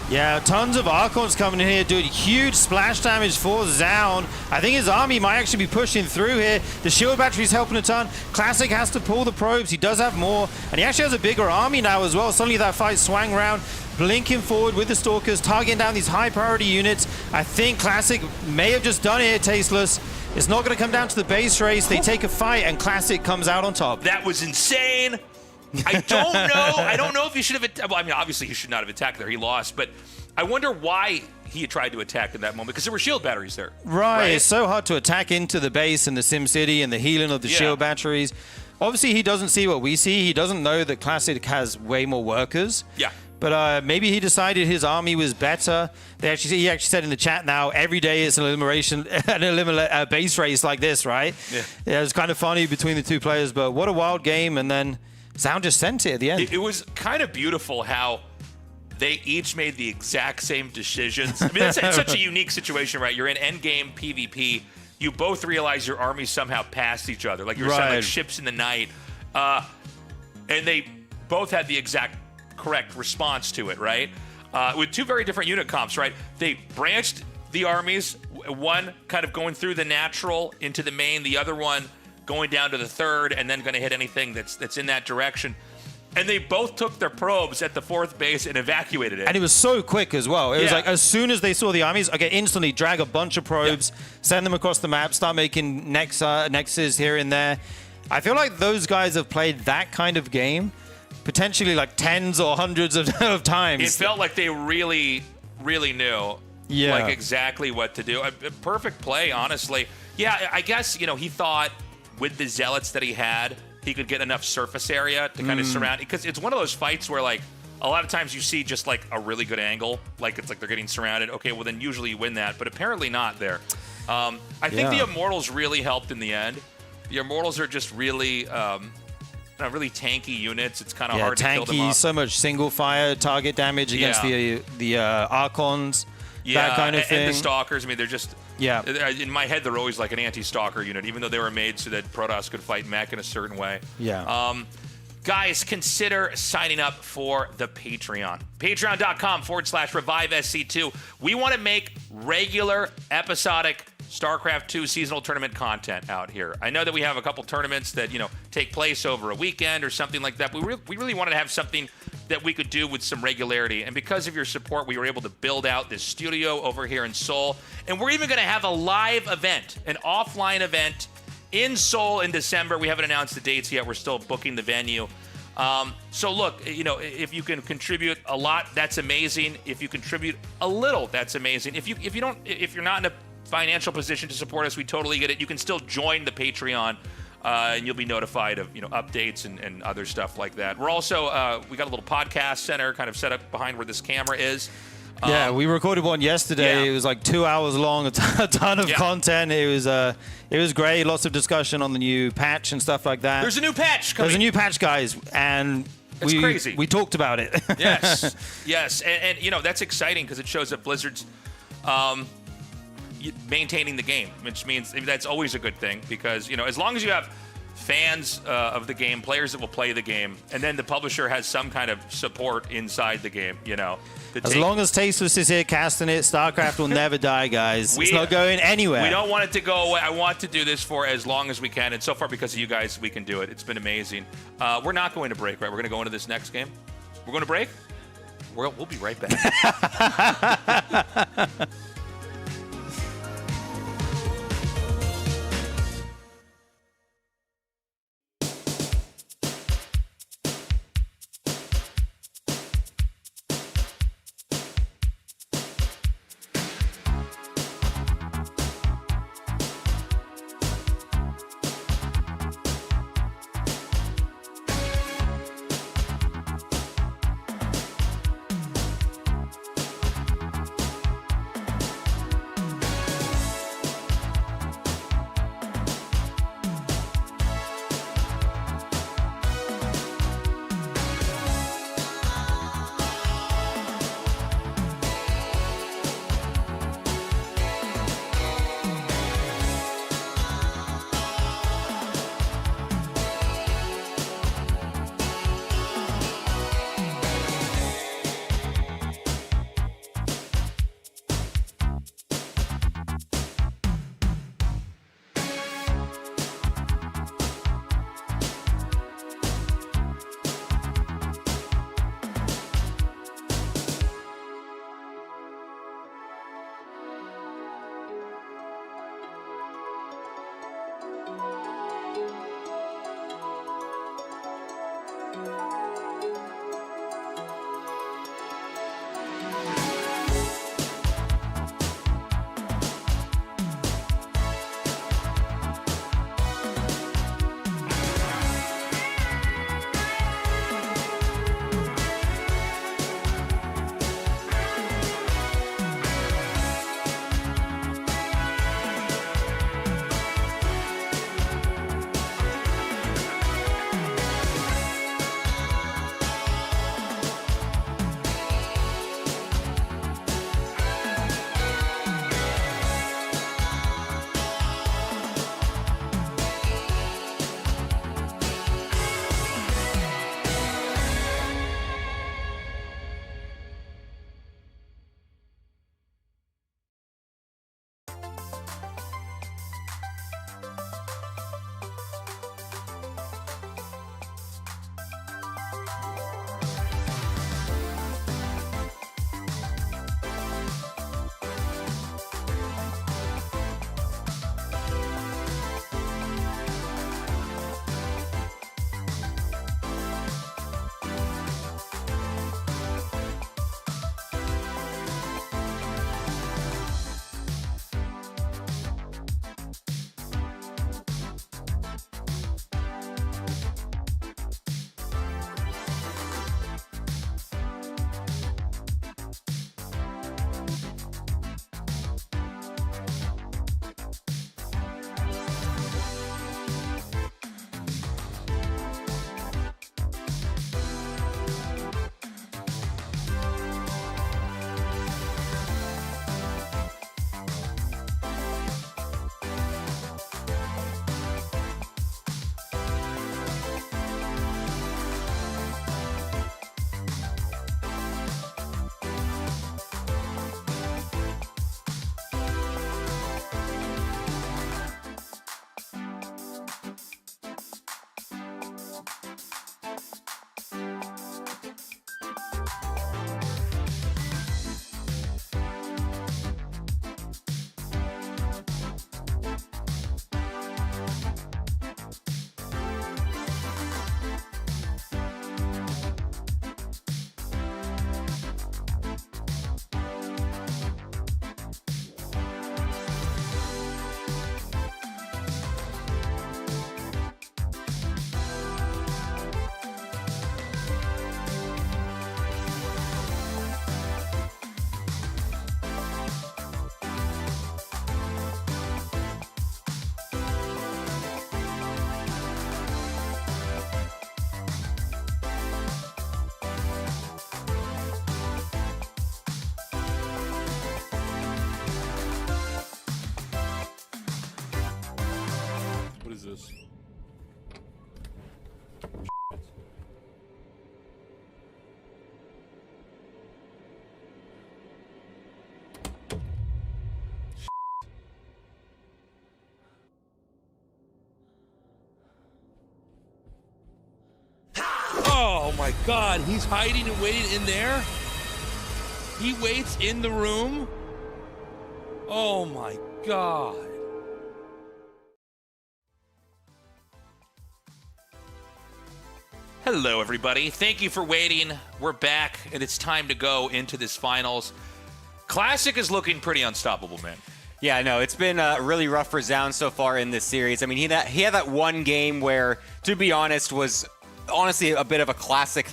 yeah, tons of Archons coming in here, doing huge splash damage for Zaun. I think his army might actually be pushing through here. The shield battery's helping a ton. Classic has to pull the probes. He does have more, and he actually has a bigger army now as well. Suddenly that fight swang round, blinking forward with the Stalkers, targeting down these high priority units. I think Classic may have just done it here, Tasteless. It's not going to come down to the base race. They take a fight, and Classic comes out on top. That was insane. I don't know. I don't know if he should have. Well, I mean, obviously he should not have attacked there. He lost, but I wonder why he had tried to attack in that moment because there were shield batteries there. Right. It's so hard to attack into the base and the Sim City and the healing of the shield batteries. Obviously, he doesn't see what we see. He doesn't know that Classic has way more workers. Yeah. But maybe he decided his army was better. He actually said in the chat now, every day it's an elimination, base race like this, right? Yeah. It's kind of funny between the two players, but what a wild game. And then Zaun just sent it at the end. It was kind of beautiful how they each made the exact same decisions. I mean, it's such a unique situation, right? You're in endgame PvP. You both realize your armies somehow passed each other. Like you're like ships in the night. And they both had the exact correct response to it, right? With 2 very different unit comps, right? They branched the armies, one kind of going through the natural into the main, the other one going down to the 3rd, and then going to hit anything that's in that direction. And they both took their probes at the 4th base and evacuated it. And it was so quick as well. It was like as soon as they saw the armies, okay, instantly drag a bunch of probes, send them across the map, start making nexus here and there. I feel like those guys have played that kind of game potentially like tens or hundreds of times. It felt like they really, really knew like exactly what to do. A perfect play, honestly. Yeah, I guess, he thought with the Zealots that he had, he could get enough surface area to kind of surround, because it's one of those fights where like a lot of times you see just like a really good angle, like it's like they're getting surrounded. Okay, well then usually you win that, but apparently not there. I think the Immortals really helped in the end. The Immortals are just really really tanky units. It's kind of hard to kill them off. So much single fire target damage against the Archons, that kind of thing. And the Stalkers, I mean, they're just, in my head, they're always like an anti-Stalker unit, even though they were made so that Protoss could fight mech in a certain way. Guys, consider signing up for the Patreon. Patreon.com/ReviveSC2. We want to make regular episodic StarCraft 2 seasonal tournament content out here. I know that we have a couple tournaments that, take place over a weekend or something like that. But we really wanted to have something that we could do with some regularity. And because of your support, we were able to build out this studio over here in Seoul. And we're even going to have a live event, an offline event in Seoul in December. We haven't announced the dates yet. We're still booking the venue. So look, if you can contribute a lot, that's amazing. If you contribute a little, that's amazing. If you're not in a financial position to support us, we totally get it. You can still join the Patreon, and you'll be notified of updates and other stuff like that. We're also we got a little podcast center kind of set up behind where this camera is. We recorded one yesterday. It was like 2 hours long, a ton of content. It was great. Lots of discussion on the new patch and stuff like that. There's a new patch coming. There's a new patch, guys, and it's crazy. We talked about it. yes, and that's exciting because it shows that Blizzard's maintaining the game, which means that's always a good thing, because as long as you have fans of the game, players that will play the game, and then the publisher has some kind of support inside the game, as long as Tasteless is here casting it, StarCraft will never die, guys. It's not going anywhere. We don't want it to go away. I want to do this for as long as we can, and so far, because of you guys, we can do it. It's been amazing. We're not going to break, right? We're going to go into this next game. We're going to break? We'll be right back. this? Oh my God, he's hiding and waiting in there? He waits in the room? Oh my God. Hello, everybody. Thank you for waiting. We're back, and it's time to go into this finals. Classic is looking pretty unstoppable, man. Yeah, no, it's been really rough for Zound so far in this series. I mean, he had that one game where, to be honest, was honestly a bit of a Classic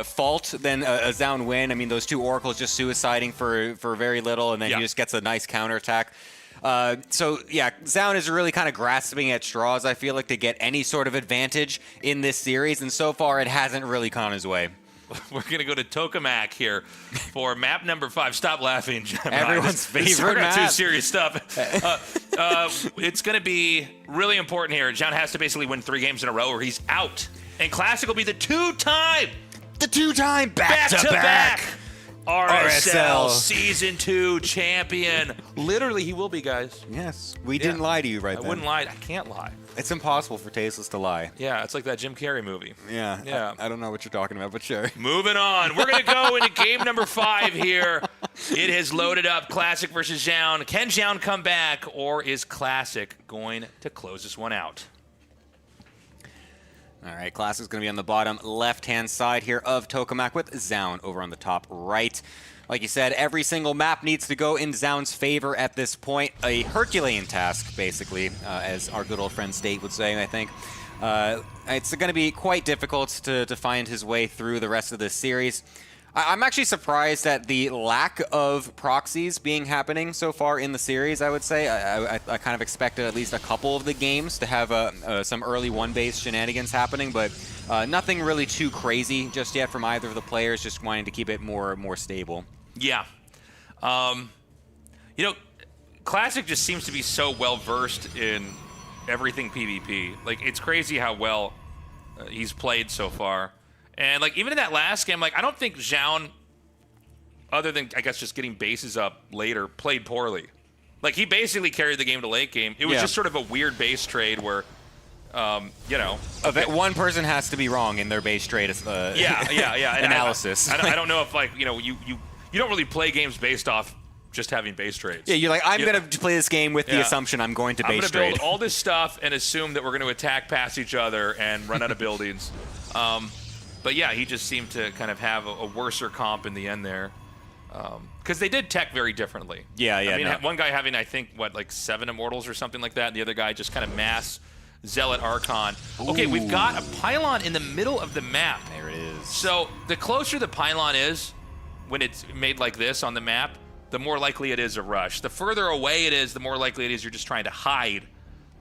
fault than a Zound win. I mean, those two Oracles just suiciding for very little, and then he just gets a nice counterattack. So, yeah, Zound is really kind of grasping at straws, I feel like, to get any sort of advantage in this series, and so far it hasn't really gone his way. We're going to go to Tokamak here for map number 5. Stop laughing, Gemini. Everyone's favorite map. Too serious stuff. It's going to be really important here. John has to basically win 3 games in a row or he's out. And Classic will be the two-time back-to-back RSL Season 2 champion. Literally, he will be, guys. Yes, we didn't lie to you right then. I wouldn't lie. I can't lie. It's impossible for Tasteless to lie. Yeah, it's like that Jim Carrey movie. Yeah. I don't know what you're talking about, but sure. Moving on. We're going to go into game number 5 here. It has loaded up. Classic versus Zhao. Can Zhao come back, or is Classic going to close this one out? All right, Classic's going to be on the bottom left-hand side here of Tokamak with Zound over on the top right. Like you said, every single map needs to go in Zound's favor at this point. A Herculean task, basically, as our good old friend State would say, I think. It's going to be quite difficult to find his way through the rest of this series. I'm actually surprised at the lack of proxies happening so far in the series, I would say. I kind of expected at least a couple of the games to have some early one-base shenanigans happening, but nothing really too crazy just yet from either of the players, just wanting to keep it more stable. Yeah. Classic just seems to be so well-versed in everything PvP. Like, it's crazy how well he's played so far. And, like, even in that last game, like, I don't think Zhao, other than, I guess, just getting bases up later, played poorly. Like, he basically carried the game to late game. It was just sort of a weird base trade where, one person has to be wrong in their base trade analysis. I don't know if, like, you don't really play games based off just having base trades. Yeah, you're like, I'm going to play this game with the assumption I'm going to base trade. I'm going to build all this stuff and assume that we're going to attack past each other and run out of buildings. But yeah, he just seemed to kind of have a worser comp in the end there. Because they did tech very differently. Yeah. I mean, one guy having, I think, 7 Immortals or something like that, and the other guy just kind of mass Zealot Archon. Ooh. Okay, we've got a pylon in the middle of the map. There it is. So the closer the pylon is, when it's made like this on the map, the more likely it is a rush. The further away it is, the more likely it is you're just trying to hide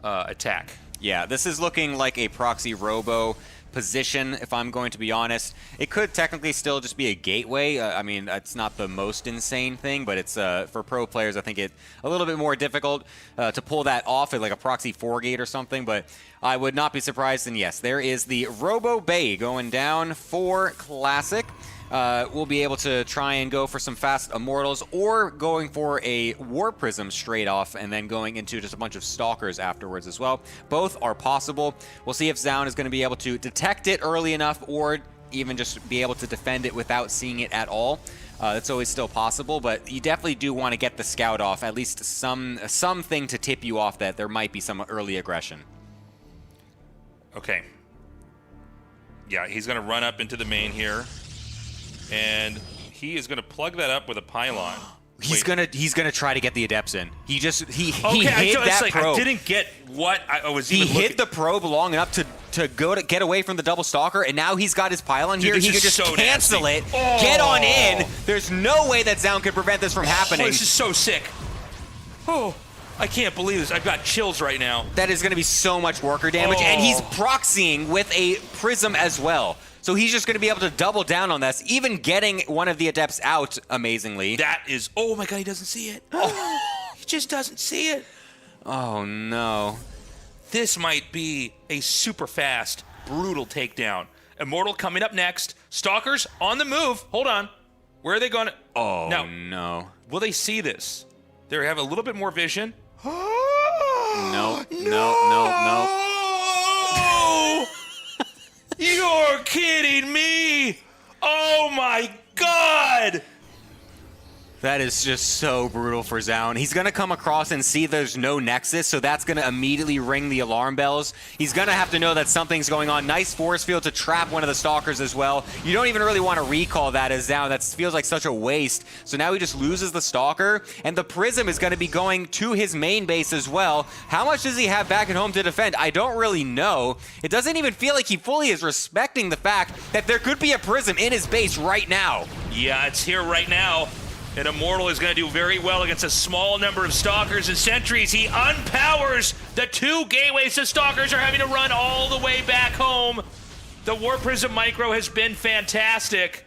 attack. Yeah, this is looking like a proxy robo position, if I'm going to be honest. It could technically still just be a gateway. I mean, it's not the most insane thing, but it's for pro players, I think it's a little bit more difficult to pull that off at like a proxy 4-gate or something, but I would not be surprised. And yes, there is the Robo Bay going down for Classic. We'll be able to try and go for some fast Immortals or going for a War Prism straight off and then going into just a bunch of Stalkers afterwards as well. Both are possible. We'll see if Zound is going to be able to detect it early enough or even just be able to defend it without seeing it at all. That's always still possible, but you definitely do want to get the scout off, at least something to tip you off that there might be some early aggression. Okay. Yeah, he's going to run up into the main here. And he is going to plug that up with a pylon. He's gonna try to get the Adepts in. He hit that probe. I didn't get what I was even looking. He hit the probe long enough to get away from the double Stalker, and now he's got his pylon here. He could just cancel it, get on in. There's no way that Zound could prevent this from happening. This is so sick. Oh, I can't believe this. I've got chills right now. That is going to be so much worker damage, and he's proxying with a Prism as well. So he's just going to be able to double down on this, even getting one of the Adepts out, amazingly. That is... Oh, my God, he doesn't see it. Oh, he just doesn't see it. Oh, no. this might be a super fast, brutal takedown. Immortal coming up next. Stalkers on the move. Hold on. Where are they going? Oh, now, no. will they see this? They have a little bit more vision. No. You're kidding me. Oh, my God. That is just so brutal for Zaun. He's going to come across and see there's no Nexus, so that's going to immediately ring the alarm bells. He's going to have to know that something's going on. Nice force field to trap one of the Stalkers as well. You don't even really want to recall that as Zaun. That feels like such a waste. So now he just loses the Stalker, and the Prism is going to be going to his main base as well. How much does he have back at home to defend? I don't really know. It doesn't even feel like he fully is respecting the fact that there could be a Prism in his base right now. Yeah, it's here right now. And Immortal is going to do very well against a small number of Stalkers and Sentries. He unpowers the 2 gateways. The Stalkers are having to run all the way back home. The War Prism Micro has been fantastic.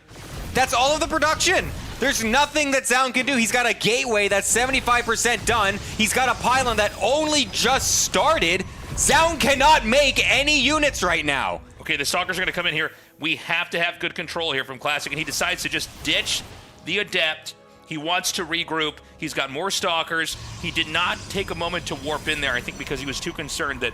That's all of the production. There's nothing that Zaun can do. He's got a gateway that's 75% done. He's got a pylon that only just started. Zaun cannot make any units right now. Okay, the Stalkers are going to come in here. We have to have good control here from Classic, and he decides to just ditch the Adept. He wants to regroup. He's got more Stalkers. He did not take a moment to warp in there, I think because he was too concerned that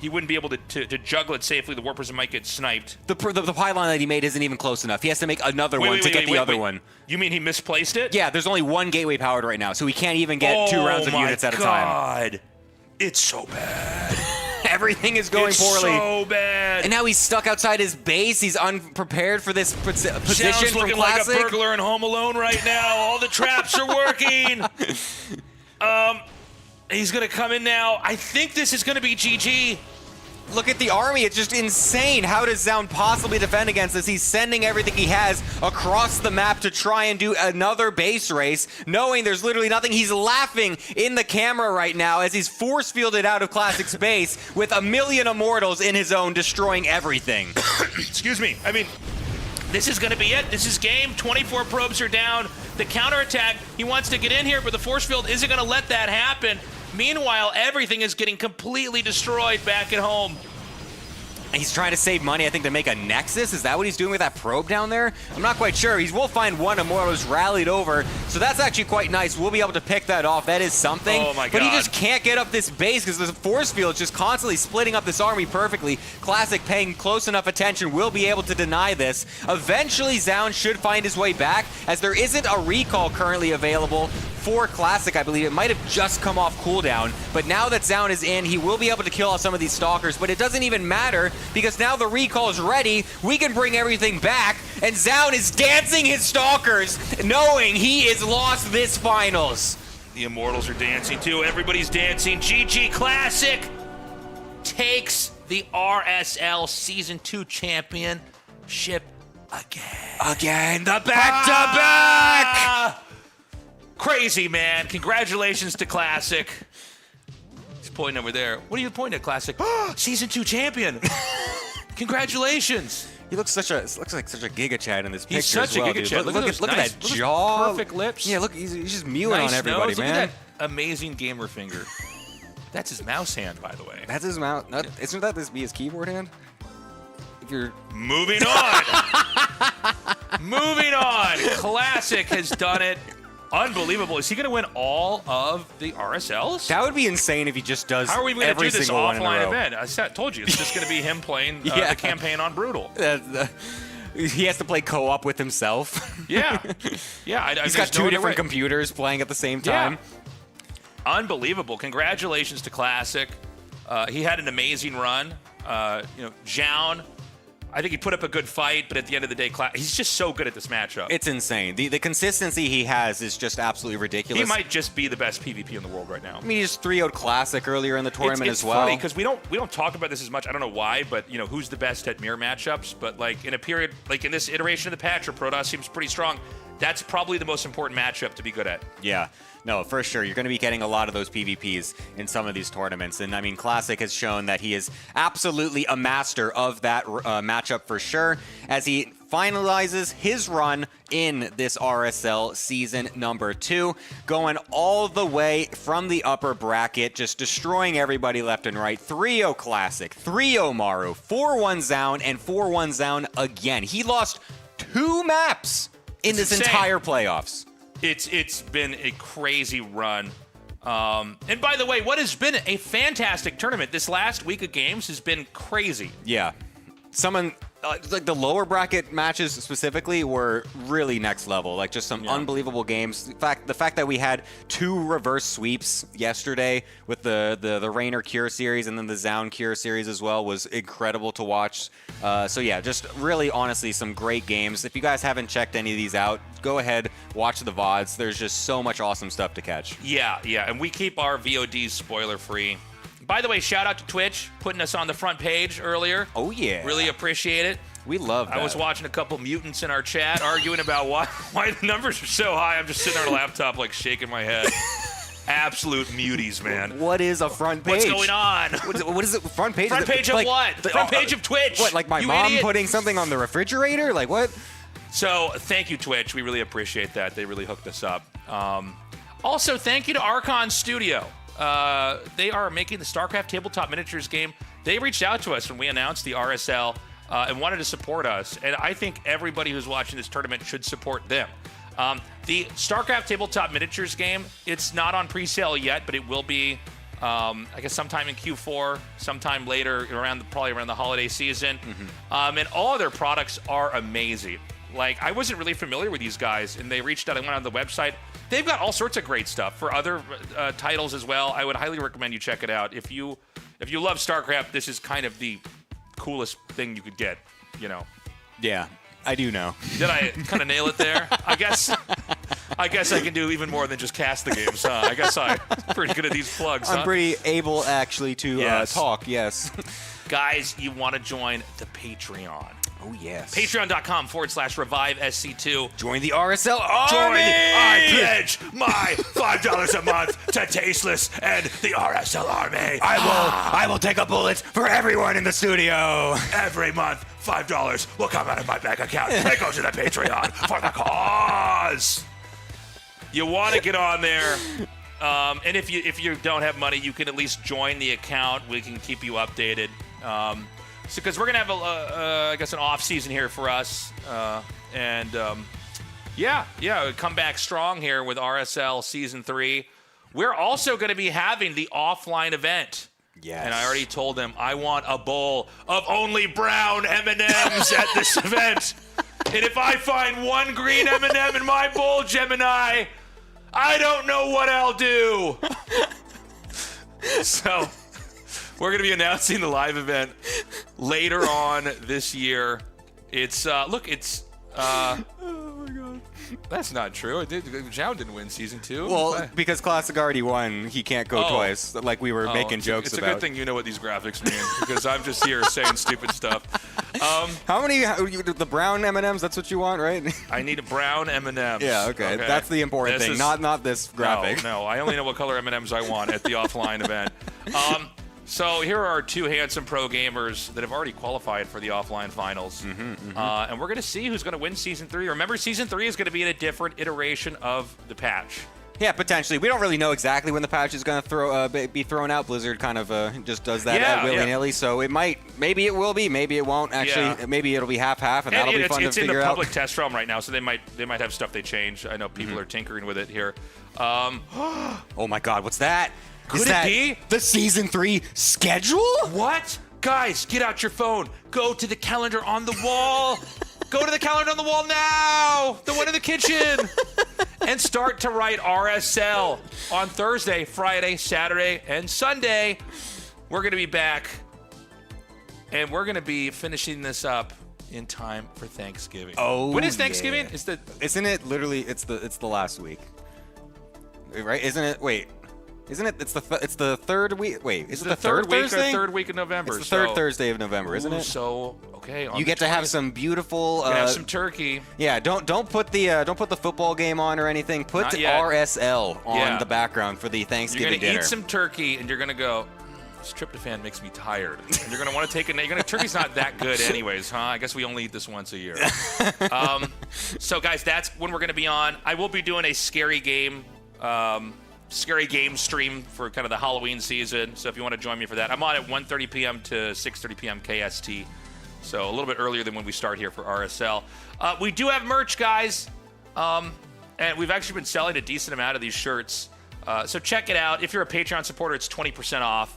he wouldn't be able to juggle it safely. The War Prism might get sniped. The pylon that he made isn't even close enough. He has to make another one to get the other one. You mean he misplaced it? Yeah, there's only 1 gateway powered right now, so he can't even get 2 rounds of units at a time. Oh my God. It's so bad. Everything is going poorly. So bad. And now he's stuck outside his base. He's unprepared for this position Sounds from looking Classic. like a burglar in Home Alone right now. All the traps are working. He's going to come in now. I think this is going to be GG. Look at the army. It's just insane. How does Zaun possibly defend against this? He's sending everything he has across the map to try and do another base race, knowing there's literally nothing. He's laughing in the camera right now as he's force fielded out of Classic's base with 1 million Immortals in his own, destroying everything. Excuse me. I mean, this is going to be it. This is game. 24 probes are down. The counterattack, he wants to get in here, but the force field isn't going to let that happen. Meanwhile, everything is getting completely destroyed back at home. He's trying to save money, I think, to make a Nexus. Is that what he's doing with that probe down there? I'm not quite sure. He will find 1 Immortal's rallied over, so that's actually quite nice. We'll be able to pick that off. That is something. Oh my God. But he just can't get up this base because the force field is just constantly splitting up this army perfectly. Classic, paying close enough attention, will be able to deny this. Eventually, Zaun should find his way back, as there isn't a recall currently available for Classic, I believe. It might have just come off cooldown, but now that Zaun is in, he will be able to kill off some of these Stalkers, but it doesn't even matter because now the recall is ready. We can bring everything back, and Zaun is dancing his Stalkers, knowing he is lost this finals. The Immortals are dancing too. Everybody's dancing. GG Classic takes the RSL Season 2 championship again. The back-to-back! Crazy, man. Congratulations to Classic. He's pointing over there. What are you pointing at, Classic? Season 2 champion. Congratulations. He looks like such a Giga Chad in this picture. He's such as well, a Giga dude. Chad. Look at that Look at jaw. perfect lips. Yeah, look, he's just mewing Nice on everybody, nose. man. Look at that amazing gamer finger. That's his mouse hand, by the way. That's his mouth. Isn't that this be his keyboard hand? If you're Moving on. Moving on. Classic has done it. Unbelievable. Is he going to win all of the RSLs? that would be insane if he just does. How are we going to every do this single one in a offline row. event? I told you, it's just going to be him playing Yeah. the campaign on Brutal. He has to play co-op with himself. Yeah. Yeah. He's got 2 different computers playing at the same time. Yeah. Unbelievable. Congratulations to Classic. He had an amazing run. Zhao, I think he put up a good fight, but at the end of the day, he's just so good at this matchup. It's insane. The consistency he has is just absolutely ridiculous. He might just be the best PvP in the world right now. I mean, he just 3-0'd Classic earlier in the tournament as well. It's funny because we don't talk about this as much. I don't know why, but who's the best at mirror matchups? But like in a period, like in this iteration of the patch, where Protoss seems pretty strong, that's probably the most important matchup to be good at. Yeah. No, for sure. You're going to be getting a lot of those PvPs in some of these tournaments. And I mean, Classic has shown that he is absolutely a master of that matchup for sure, as he finalizes his run in this RSL season number 2, going all the way from the upper bracket, just destroying everybody left and right. 3-0 Classic, 3-0 Maru, 4-1 Zound, and 4-1 Zound again. He lost 2 maps in this entire playoffs. It's been a crazy run. And by the way, what has been a fantastic tournament, this last week of games has been crazy. Yeah. Like the lower bracket matches specifically were really next level. Like just some unbelievable games. In fact, the fact that we had 2 reverse sweeps yesterday with the Rainer Cure series and then the Zound Cure series as well was incredible to watch. So yeah, just really honestly some great games. If you guys haven't checked any of these out, go ahead, watch the VODs. There's just so much awesome stuff to catch. Yeah, and we keep our VODs spoiler free. By the way, shout out to Twitch, putting us on the front page earlier. Oh, yeah. Really appreciate it. We love that. I was watching a couple mutants in our chat arguing about why the numbers are so high. I'm just sitting on a laptop, like, shaking my head. Absolute muties, man. What is a front page? What's going on? What is it? Front page? Front page of like, what? The front page of Twitch. What, like my mom idiot? putting something on the refrigerator? Like, what? So, thank you, Twitch. We really appreciate that. They really hooked us up. Also, thank you to Archon Studio. They are making the StarCraft Tabletop Miniatures game. They reached out to us when we announced the RSL and wanted to support us. And I think everybody who's watching this tournament should support them. The StarCraft Tabletop Miniatures game, it's not on pre-sale yet, but it will be, I guess, sometime in Q4, sometime later, probably around the holiday season. And all of their products are amazing. Like, I wasn't really familiar with these guys, and they reached out. I went on the website. They've got all sorts of great stuff for other titles as well. I would highly recommend you check it out. If you love StarCraft, this is kind of the coolest thing you could get, you know. Yeah, I do know. Did I kind of nail it there? I guess I can do even more than just cast the games, huh? I guess I'm pretty good at these plugs, I'm pretty able, actually, to talk, yes. Guys, you want to join the Patreon. Oh, yes. Patreon.com/ReviveSC2. Join the RSL Army! I pledge my $5 a month to Tasteless and the RSL Army. I will take a bullet for everyone in the studio. Every month, $5 will come out of my bank account and go to the Patreon for the cause. You want to get on there. And if you don't have money, you can at least join the account. We can keep you updated. Because we're going to have, I guess, an off season here for us. Come back strong here with RSL Season 3. We're also going to be having the offline event. Yes. And I already told them I want a bowl of only brown M&Ms at this event. And if I find one green M&M in my bowl, Gemini, I don't know what I'll do. So... we're going to be announcing the live event later on this year. It's, oh my God. That's not true. Zhao didn't win Season 2. Well, because Classic already won, he can't go twice, like we were making jokes about. It's a good thing you know what these graphics mean, because I'm just here saying stupid stuff. How many, the brown M&Ms, that's what you want, right? I need a brown M&Ms. Yeah, okay. That's the important thing, not this graphic. No, I only know what color M&Ms I want at the offline event. So here are 2 handsome pro gamers that have already qualified for the offline finals. And we're going to see who's going to win Season 3. Remember, Season 3 is going to be in a different iteration of the patch. Yeah, potentially. We don't really know exactly when the patch is going to be thrown out. Blizzard kind of just does that willy-nilly. So it maybe it will be, maybe it won't. Actually, maybe it'll be half-half, and that'll be fun to figure out. It's in the public test realm right now, so they might have stuff they change. I know people are tinkering with it here. Oh my God, what's that? Could it be the Season 3 schedule? What? Guys, get out your phone. Go to the calendar on the wall. Go to the calendar on the wall now. The one in the kitchen. And start to write RSL on Thursday, Friday, Saturday, and Sunday. We're going to be back. And we're going to be finishing this up in time for Thanksgiving. Oh, when is Thanksgiving? Yeah. Isn't it literally, it's the last week. Right? Isn't it? Wait. Isn't it? It's the third week. Wait, is it the third week Thursday? or third week of November? It's the third Thursday of November, isn't it? So okay, you get to have some beautiful. Have some turkey. Yeah, don't put the football game on or anything. Put RSL on the background for the Thanksgiving dinner. You're gonna eat some turkey and you're gonna go. This tryptophan makes me tired. And you're gonna want to take a turkey's not that good anyways, huh? I guess we only eat this once a year. So guys, that's when we're gonna be on. I will be doing a scary game stream for kind of the Halloween season. So if you want to join me for that, I'm on at 1:30 p.m. to 6:30 p.m. KST. So a little bit earlier than when we start here for RSL. We do have merch, guys. And we've actually been selling a decent amount of these shirts. So check it out. If you're a Patreon supporter, it's 20% off.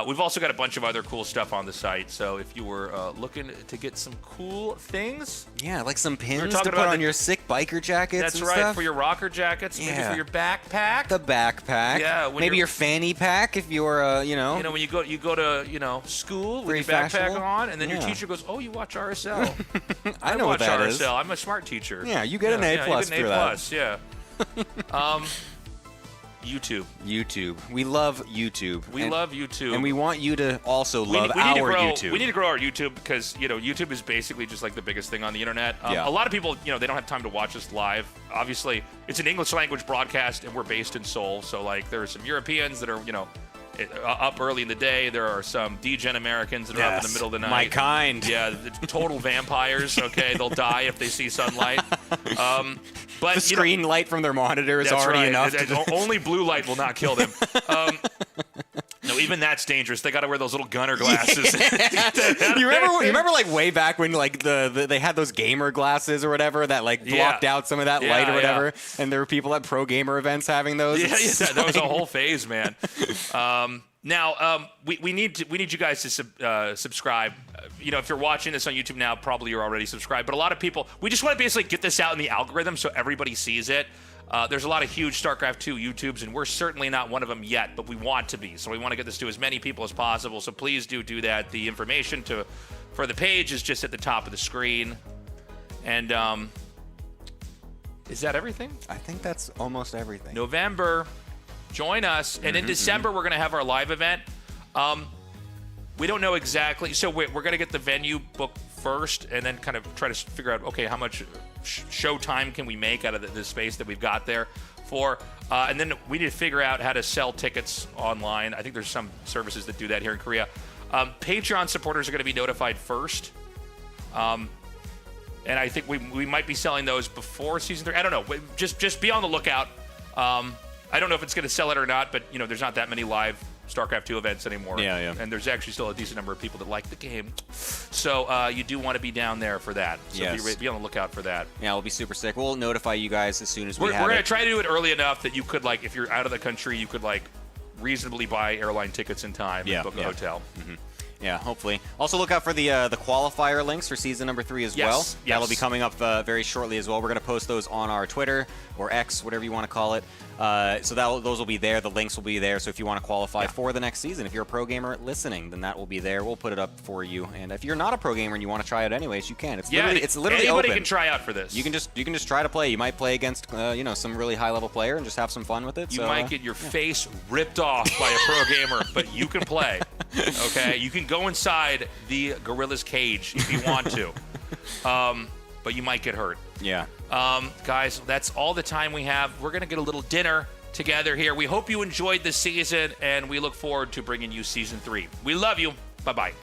We've also got a bunch of other cool stuff on the site. So if you were looking to get some cool things. Yeah, like some pins to put on your sick biker jackets. That's and right, stuff. for your rocker jackets, maybe for your backpack. The backpack. Yeah, maybe your fanny pack if you're, You know, when you go to school with your backpack on, and then your teacher goes, "Oh, you watch RSL." I know watch what that RSL. is. I'm a smart teacher. Yeah, you get an A plus you get an for A that. plus, yeah. YouTube. We love YouTube. We love YouTube. And we want you to also love we need to our grow, YouTube. We need to grow our YouTube because, YouTube is basically just like the biggest thing on the internet. Yeah. A lot of people, they don't have time to watch us live. Obviously, it's an English language broadcast and we're based in Seoul. So, like, there are some Europeans that are, up early in the day. There are some degen Americans that are up in the middle of the night. My kind. Yeah, total vampires, okay? They'll die if they see sunlight. But the screen light from their monitor is that's already right. enough. Only blue light will not kill them. No, even that's dangerous. They got to wear those little gunner glasses. You remember like way back when like they had those gamer glasses or whatever that like blocked out some of that light or whatever, and there were people at pro gamer events having those. Yeah, that was a whole phase, man. Now we need you guys to subscribe. If you're watching this on YouTube now, probably you're already subscribed. But a lot of people, we just want to basically get this out in the algorithm so everybody sees it. There's a lot of huge StarCraft 2 YouTubes, and we're certainly not one of them yet, but we want to be. So we want to get this to as many people as possible. So please do that. The information for the page is just at the top of the screen. And is that everything? I think that's almost everything. November, join us. And in December, we're going to have our live event. We don't know exactly. So we're going to get the venue booked first and then kind of try to figure out, okay, how much show time can we make out of the space that we've got there for. And then we need to figure out how to sell tickets online. I think there's some services that do that here in Korea. Patreon supporters are going to be notified first. And I think we might be selling those before Season 3. I don't know. Just be on the lookout. I don't know if it's going to sell it or not, but, there's not that many live StarCraft 2 events anymore. Yeah. And there's actually still a decent number of people that like the game. So you do want to be down there for that. So be on the lookout for that. Yeah, it'll be super sick. We'll notify you guys as soon as we have it. We're going to try to do it early enough that you could, like, if you're out of the country, you could, like, reasonably buy airline tickets in time and book a hotel. Mm-hmm. Yeah, hopefully. Also look out for the qualifier links for season number 3 as well. Yes. That'll be coming up very shortly as well. We're going to post those on our Twitter or X, whatever you want to call it. So those will be there. The links will be there. So if you want to qualify for the next season, if you're a pro gamer listening, then that will be there. We'll put it up for you. And if you're not a pro gamer and you want to try it anyways, you can. It's literally anybody open. can try out for this. You can just try to play. You might play against some really high level player and just have some fun with it. You might get your face ripped off by a pro gamer, but you can play. Okay, you can go inside the gorilla's cage if you want to, but you might get hurt. Yeah. Guys, that's all the time we have. We're gonna get a little dinner together here. We hope you enjoyed this season, and we look forward to bringing you Season 3. We love you. Bye-bye.